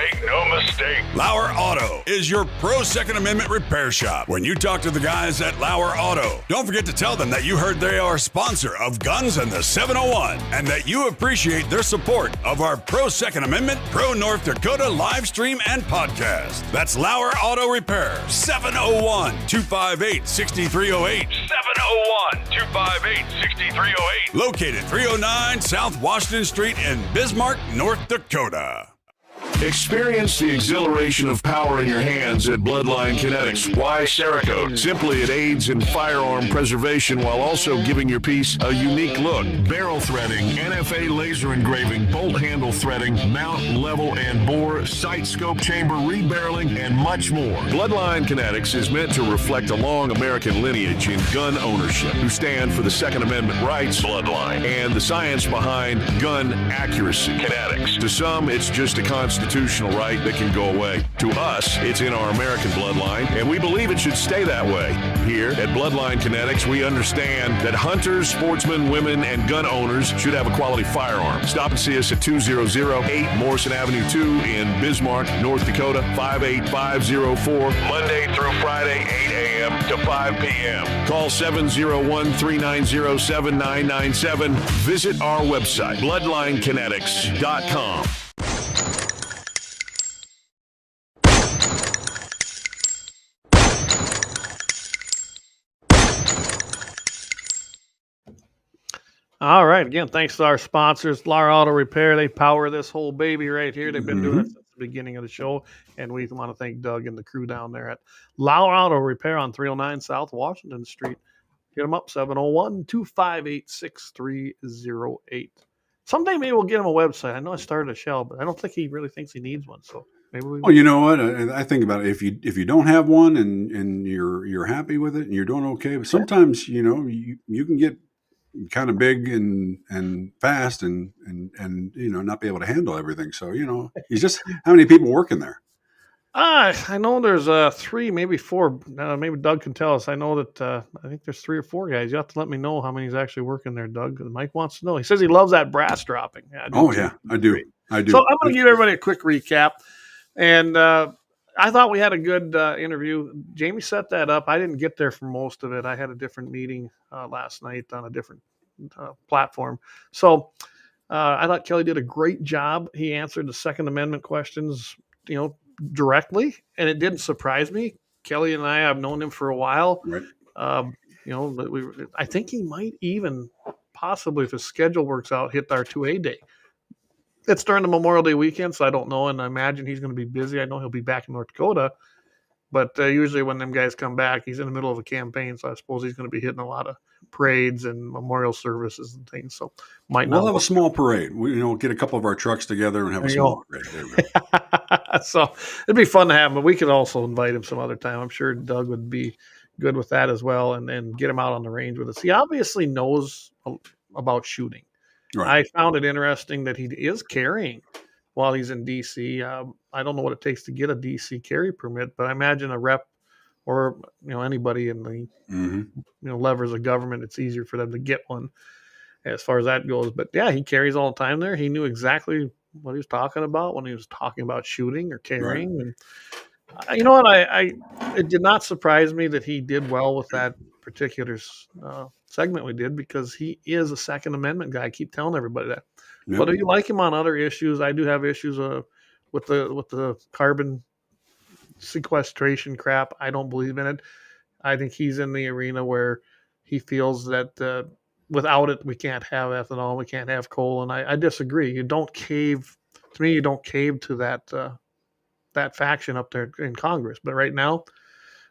Lauer Auto is your pro Second Amendment repair shop. When you talk to the guys at Lauer Auto, don't forget to tell them that you heard they are a sponsor of Guns and the 701 and that you appreciate their support of our pro Second Amendment, pro North Dakota live stream and podcast. That's Lauer Auto Repair, 701-258-6308. 701-258-6308. Located 309 South Washington Street in Bismarck, North Dakota. Experience the exhilaration of power in your hands at Bloodline Kinetics. Why Cerakote? Simply, it aids in firearm preservation while also giving your piece a unique look. Barrel threading, NFA laser engraving, bolt handle threading, mount, level, and bore, sight scope chamber rebarreling, and much more. Bloodline Kinetics is meant to reflect a long American lineage in gun ownership, who stand for the Second Amendment rights, Bloodline, and the science behind gun accuracy, Kinetics. To some, it's just a constitutional right that can go away. To us, it's in our American bloodline, and we believe it should stay that way. Here at Bloodline Kinetics, we understand that hunters, sportsmen, women, and gun owners should have a quality firearm. Stop and see us at 2008 Morrison Avenue 2 in Bismarck, North Dakota, 58504, Monday through Friday, 8 a.m. to 5 p.m. Call 701-390-7997. Visit our website, bloodlinekinetics.com. All right. Again, thanks to our sponsors, Lauer Auto Repair. They power this whole baby right here. They've been doing it since the beginning of the show. And we want to thank Doug and the crew down there at Lauer Auto Repair on 309 South Washington Street. Hit them up, 701-258-6308. Someday maybe we'll get him a website. I know I started a shell, but I don't think he really thinks he needs one. So maybe we. Well, you know what? I think about it. If you don't have one and you're happy with it and you're doing okay, but sometimes you can get kind of big and fast and not be able to handle everything. So it's just how many people working there. I know there's 3, maybe 4. Maybe Doug can tell us. I know that I think there's 3 or 4 guys. You have to let me know how many is actually working there, Doug. Mike wants to know. He says he loves that brass dropping. Yeah, I do. I do. So I'm going to give everybody a quick recap. And I thought we had a good interview. Jamie set that up. I didn't get there for most of it. I had a different meeting last night on a different platform. So I thought Kelly did a great job. He answered the Second Amendment questions, directly, and it didn't surprise me. Kelly and I have known him for a while. Right. I think he might even possibly, if his schedule works out, hit our 2A day. It's during the Memorial Day weekend, so I don't know, and I imagine he's going to be busy. I know he'll be back in North Dakota, but usually when them guys come back, he's in the middle of a campaign, so I suppose he's going to be hitting a lot of parades and memorial services and things. So we'll have a small parade. We get a couple of our trucks together and have a small parade. There we go. So it'd be fun to have him, but we could also invite him some other time. I'm sure Doug would be good with that as well, and get him out on the range with us. He obviously knows about shooting. Right. I found it interesting that he is carrying while he's in D.C. I don't know what it takes to get a D.C. carry permit, but I imagine a rep or anybody in the levers of government, it's easier for them to get one as far as that goes. But yeah, he carries all the time there. He knew exactly what he was talking about when he was talking about shooting or carrying. Right. And you know what? It did not surprise me that he did well with that particular segment we did, because he is a Second Amendment guy. I keep telling everybody that. Yep. Whether you like him on other issues, I do have issues with the carbon sequestration crap. I don't believe in it. I think he's in the arena where he feels that without it, we can't have ethanol, we can't have coal, and I disagree. You don't cave to that faction up there in Congress. But right now,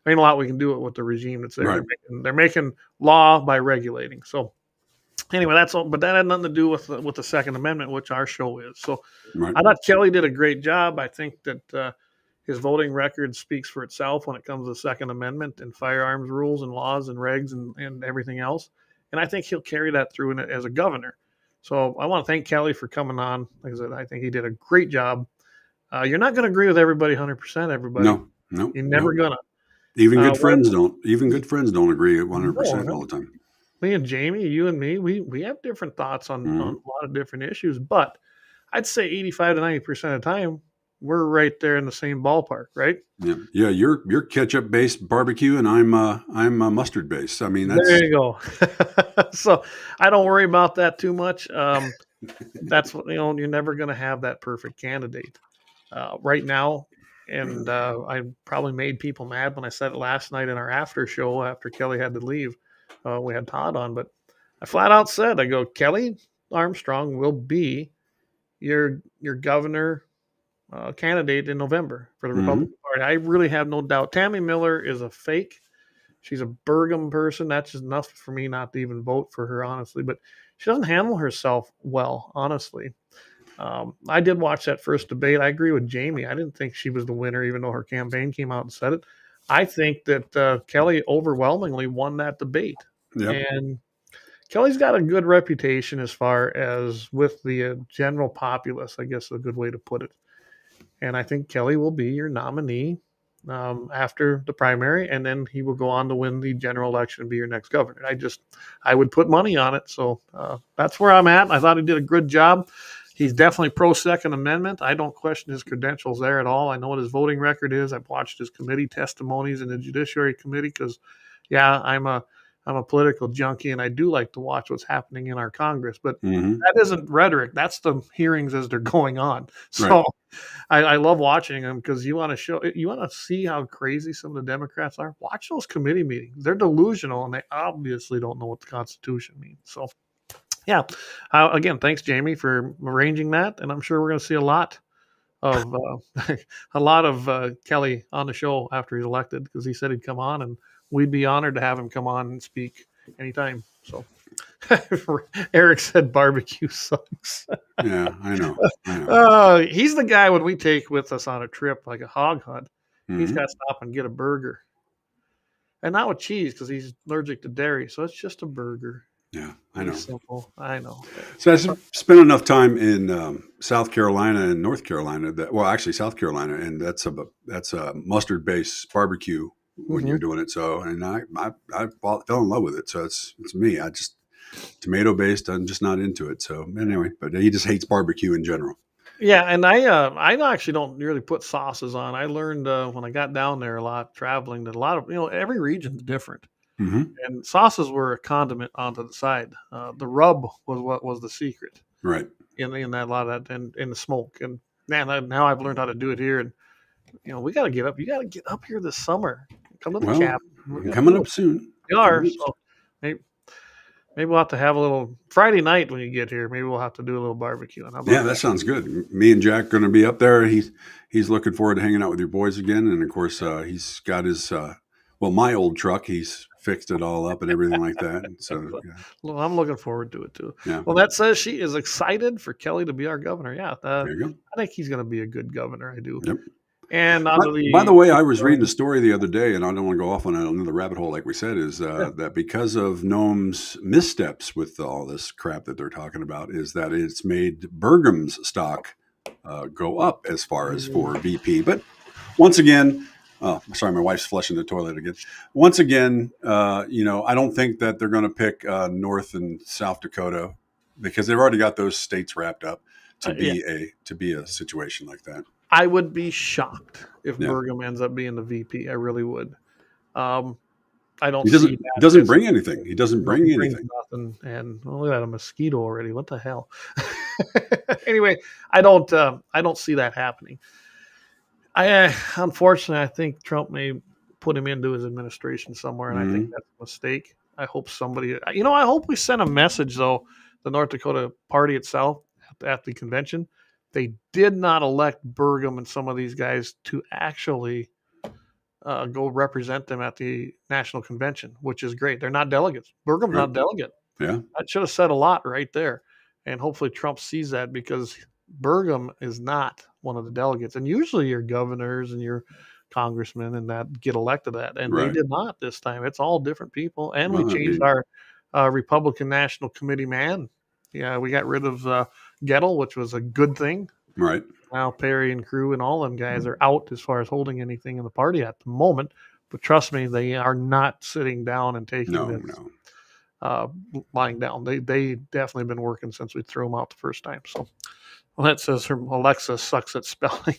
there ain't a lot we can do it with the regime that's there. Right. They're making law by regulating. So anyway, that's all. But that had nothing to do with the Second Amendment, which our show is. So right. I thought Kelly did a great job. I think that his voting record speaks for itself when it comes to the Second Amendment and firearms rules and laws and regs and everything else. And I think he'll carry that through as a governor. So I want to thank Kelly for coming on. Like I said, I think he did a great job. You're not going to agree with everybody 100%. Everybody, no, you're never gonna. Even good friends don't. Even good friends don't agree 100% all the time. Me and Jamie, you and me, we have different thoughts on a lot of different issues, but I'd say 85 to 90% of the time we're right there in the same ballpark, right? Yeah. You're ketchup based barbecue, and I'm mustard based. I mean, there you go. So I don't worry about that too much. That's what you're never going to have that perfect candidate right now. And I probably made people mad when I said it last night in our after show after Kelly had to leave. We had Todd on, but I flat out said, I go, Kelly Armstrong will be your governor candidate in November for the Republican Party. I really have no doubt. Tammy Miller is a fake. She's a Burgum person. That's just enough for me not to even vote for her, honestly. But she doesn't handle herself well, honestly. I did watch that first debate. I agree with Jamie. I didn't think she was the winner, even though her campaign came out and said it. I think that Kelly overwhelmingly won that debate. Yep. And Kelly's got a good reputation as far as with the general populace, I guess is a good way to put it. And I think Kelly will be your nominee after the primary, and then he will go on to win the general election and be your next governor. I would put money on it. So that's where I'm at. I thought he did a good job. He's definitely pro-Second Amendment. I don't question his credentials there at all. I know what his voting record is. I've watched his committee testimonies in the Judiciary Committee because, I'm a political junkie, and I do like to watch what's happening in our Congress. But that isn't rhetoric. That's the hearings as they're going on. So right. I love watching them because you want to see how crazy some of the Democrats are. Watch those committee meetings. They're delusional, and they obviously don't know what the Constitution means. So. Yeah. Again, thanks, Jamie, for arranging that, and I'm sure we're going to see a lot of Kelly on the show after he's elected, because he said he'd come on, and we'd be honored to have him come on and speak anytime. So, Eric said barbecue sucks. Yeah, I know. He's the guy when we take with us on a trip, like a hog hunt. He's got to stop and get a burger, and not with cheese because he's allergic to dairy. So it's just a burger. Yeah, I know. Simple. I know. So I spent enough time in South Carolina and North Carolina actually South Carolina, and that's a mustard-based barbecue when you're doing it. So, and I fell in love with it. So it's me. I just tomato-based. I'm just not into it. So anyway, but he just hates barbecue in general. Yeah, and I actually don't really put sauces on. I learned when I got down there a lot traveling that a lot of every region's different. And sauces were a condiment onto the side. The rub was what was the secret, right? In that a lot of that, and in the smoke. And man, now I've learned how to do it here. And we got to get up. You got to get up here this summer. Come to the cabin. Coming up soon. We are. So, Maybe we'll have to have a little Friday night when you get here. Maybe we'll have to do a little barbecue. How about Yeah, that sounds good. Me and Jack going to be up there. He's looking forward to hanging out with your boys again. And of course, he's got his my old truck. He's fixed it all up and everything like that. And so yeah. Well, I'm looking forward to it too. Yeah. Well, that says she is excited for Kelly to be our governor. Yeah, There you go. I think he's going to be a good governor. I do. Yep. And by the way, I was reading a story the other day, and I don't want to go off on another rabbit hole, like we said, is that because of Noem's missteps with all this crap that they're talking about, is that it's made Burgum's stock go up as far as for VP. But once again, sorry, my wife's flushing the toilet again. Once again, I don't think that they're going to pick North and South Dakota because they've already got those states wrapped up to be a situation like that. I would be shocked if Burgum ends up being the VP. I really would. I don't. He doesn't bring anything. He doesn't bring anything. Nothing. And look at that, a mosquito already. What the hell? Anyway, I don't see that happening. Unfortunately, I think Trump may put him into his administration somewhere, and I think that's a mistake. I hope somebody. I hope we send a message though. The North Dakota Party itself at the convention. They did not elect Burgum and some of these guys to actually go represent them at the national convention, which is great. They're not delegates. Burgum's not a delegate. Yeah. That should have said a lot right there. And hopefully Trump sees that because Burgum is not one of the delegates. And usually your governors and your congressmen and that get elected to that. And they did not this time. It's all different people. And we changed our Republican National Committee man. Yeah, we got rid of Gettle, which was a good thing. Right. Now Perry and crew and all them guys are out as far as holding anything in the party at the moment. But trust me, they are not sitting down and taking this lying down. They definitely been working since we threw them out the first time. So that says her Alexa sucks at spelling.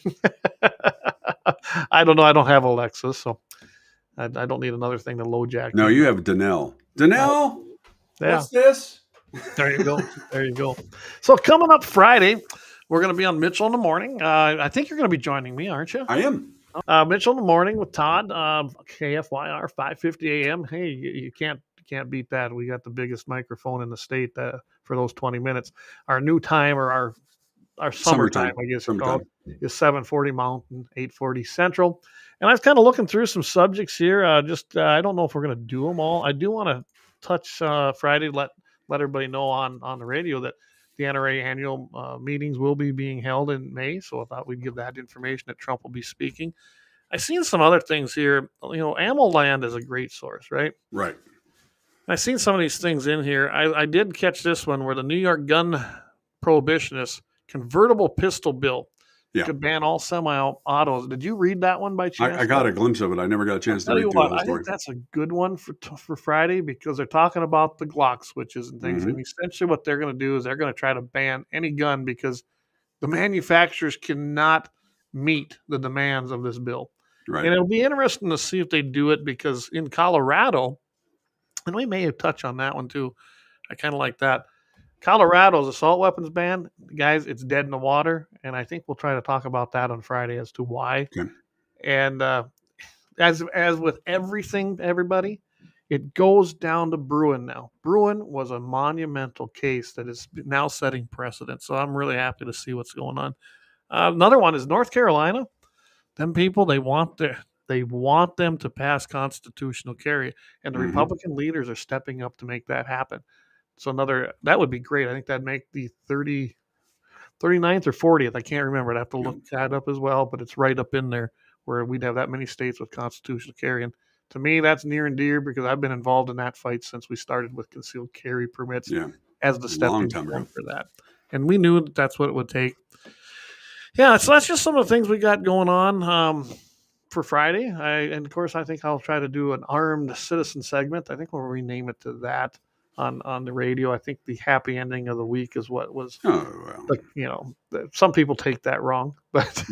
I don't know. I don't have Alexa, so I don't need another thing to low jack. No, you have Danelle. Danelle? What's this? There you go. There you go. So coming up Friday, we're going to be on Mitchell in the Morning. I think you're going to be joining me, aren't you? I am. Mitchell in the Morning with Todd, KFYR 5:50 a.m. Hey, you can't beat that. We got the biggest microphone in the state for those 20 minutes. Our new time or our summertime, I guess you call it, is 7:40 Mountain, 8:40 Central. And I was kind of looking through some subjects here. I don't know if we're going to do them all. I do want to touch Friday, let everybody know on the radio that the NRA annual meetings will be being held in May. So I thought we'd give that information that Trump will be speaking. I've seen some other things here. Ammo Land is a great source, right? Right. I've seen some of these things in here. I did catch this one where the New York gun prohibitionists convertible pistol bill could ban all semi-autos. Did you read that one by chance? I got a glimpse of it. I never got a chance to read through the whole story. I think that's a good one for Friday because they're talking about the Glock switches and things. And essentially what they're going to do is they're going to try to ban any gun because the manufacturers cannot meet the demands of this bill. Right. And it'll be interesting to see if they do it because in Colorado, and we may have touched on that one too. I kind of like that. Colorado's assault weapons ban, guys, it's dead in the water. And I think we'll try to talk about that on Friday as to why. Okay. And as with everything, everybody, it goes down to Bruin now. Bruin was a monumental case that is now setting precedent. So I'm really happy to see what's going on. Another one is North Carolina. Them people, they want them to pass constitutional carry. And the Republican leaders are stepping up to make that happen. So that would be great. I think that'd make the 39th or 40th. I can't remember. I'd have to look that up as well, but it's right up in there where we'd have that many states with constitutional carry. And to me, that's near and dear because I've been involved in that fight since we started with concealed carry permits as the stepping stone for that. And we knew that's what it would take. Yeah, so that's just some of the things we got going on for Friday. And of course, I think I'll try to do an armed citizen segment. I think we'll rename it to that. On the radio, I think the happy ending of the week is what was. Some people take that wrong, but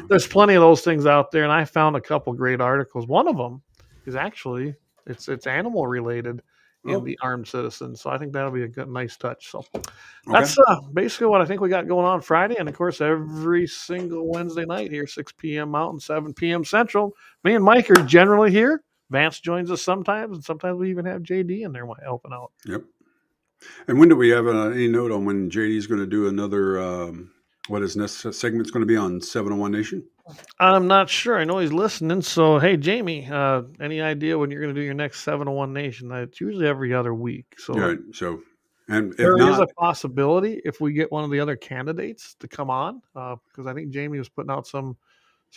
there's plenty of those things out there, and I found a couple great articles. One of them is actually it's animal related in the armed citizen, so I think that'll be a good, nice touch. So that's basically what I think we got going on Friday, and of course every single Wednesday night here, 6 p.m. Mountain, 7 p.m. Central. Me and Mike are generally here. Vance joins us sometimes, and sometimes we even have JD in there helping out. Yep. And when do we have any note on when JD's going to do another? What his next segment's going to be on 701 Nation? I'm not sure. I know he's listening. So, hey, Jamie, any idea when you're going to do your next 701 Nation? It's usually every other week. So, Right. So, and if there is not, a possibility if we get one of the other candidates to come on, because I think Jamie was putting out some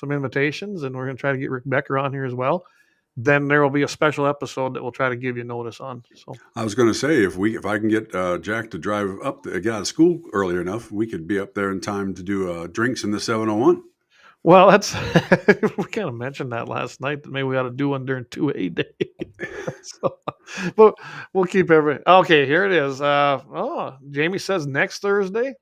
invitations, and we're going to try to get Rick Becker on here as well. Then there will be a special episode that we'll try to give you notice on. So I was going to say if I can get Jack to drive up, get out of school early enough, we could be up there in time to do drinks in the 701. Well, that's we kind of mentioned that last night that maybe we ought to do one during 2A day. So, but we'll keep everything. Okay, here it is. Jamie says next Thursday,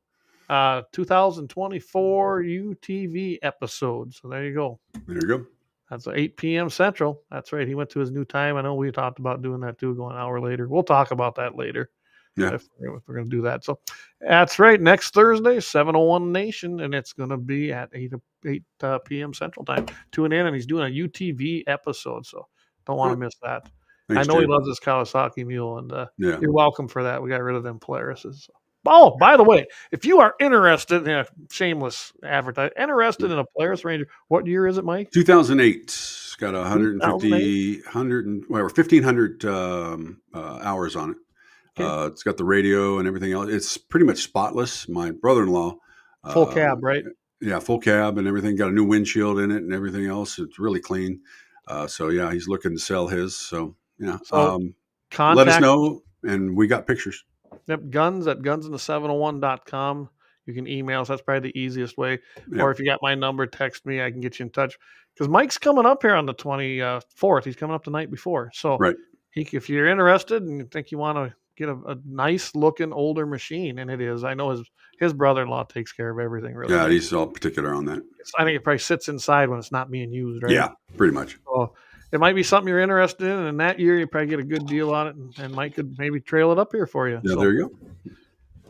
2024 UTV episode. So there you go. There you go. That's 8 p.m. Central. That's right. He went to his new time. I know we talked about doing that too, going an hour later. We'll talk about that later. Yeah. If we're going to do that. So that's right. Next Thursday, 701 Nation, and it's going to be at 8 p.m. Central time. Tune in, and he's doing a UTV episode, so don't want to miss that. Thanks, I know Jay. he loves his Kawasaki mule, and Yeah. you're welcome for that. We got rid of them Polarises. Oh, by the way, if you are interested, shameless advertise, interested in a Polaris Ranger, what year is it, Mike? 2008. It's got 1,500 hours on it. Okay. It's got the radio and everything else. It's pretty much spotless. My brother-in-law. Full cab, right? Yeah, full cab and everything. Got a new windshield in it and everything else. It's really clean. So, yeah, he's looking to sell his. So, yeah. So let us know, and we got pictures. Yep, guns at gunsinthe701.com. You can email us. That's probably the easiest way. Yep. Or if you got my number, text me. I can get you in touch. Because Mike's coming up here on the 24th. He's coming up the night before. So Right. if you're interested and you think you want to get a nice looking older machine, and it is. I know his brother-in-law takes care of everything. Really. Yeah, he's all particular on that. I think it probably sits inside when it's not being used, right? Yeah, pretty much. So it might be something you're interested in, and that year you probably get a good deal on it, and Mike could maybe trail it up here for you. Yeah, So, there you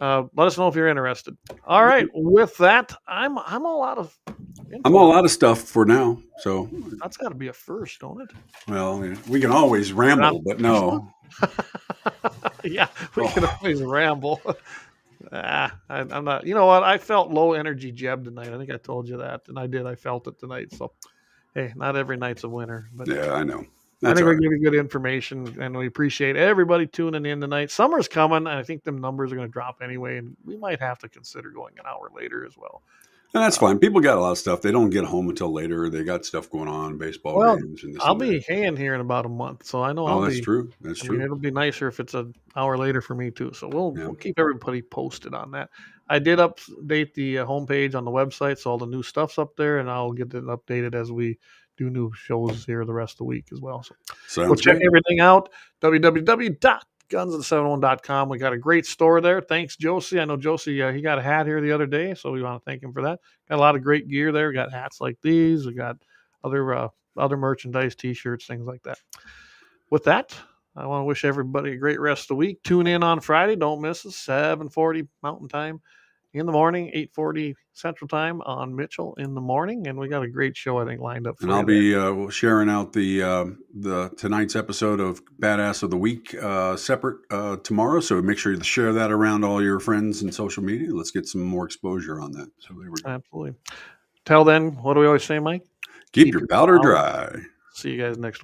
let us know if you're interested. All right, with that, I'm all out of info. I'm all out of stuff for now. So That's got to be a first, don't it? well, we can always ramble, but no. Yeah, we can always ramble. I'm not. You know what? I felt low energy Jeb tonight. I think I told you that, and I did. I felt it tonight. So, hey, not every night's a winner, but Yeah, I know. I think all we're right. giving good information, and we appreciate everybody tuning in tonight. Summer's coming, and I think the numbers are going to drop anyway, and we might have to consider going an hour later as well. And that's fine. People got a lot of stuff. They don't get home until later. They got stuff going on, baseball games. And this I'll and be that. haying here in about a month, so I know Oh, I'll that's be. true. That's I mean, true. it'll be nicer if it's an hour later for me too. So we'll Yeah. keep everybody posted on that. I did update the homepage on the website, so all the new stuff's up there, and I'll get it updated as we do new shows here the rest of the week as well. So Sounds we'll check good. everything out. www.gunsinthe701.com. We got a great store there. Thanks, Josie. I know Josie, he got a hat here the other day, so we want to thank him for that. Got a lot of great gear there. We got hats like these. We got other merchandise, T-shirts, things like that. With that, I want to wish everybody a great rest of the week. Tune in on Friday. Don't miss us. 7:40 Mountain Time in the morning, 8:40 Central Time on Mitchell in the morning. And we got a great show, I think, lined up for And you I'll there. be sharing out the tonight's episode of Badass of the Week separate tomorrow. So make sure you share that around all your friends and social media. Let's get some more exposure on that. So there we go. Absolutely. Till then, what do we always say, Mike? Keep your powder dry. See you guys next week.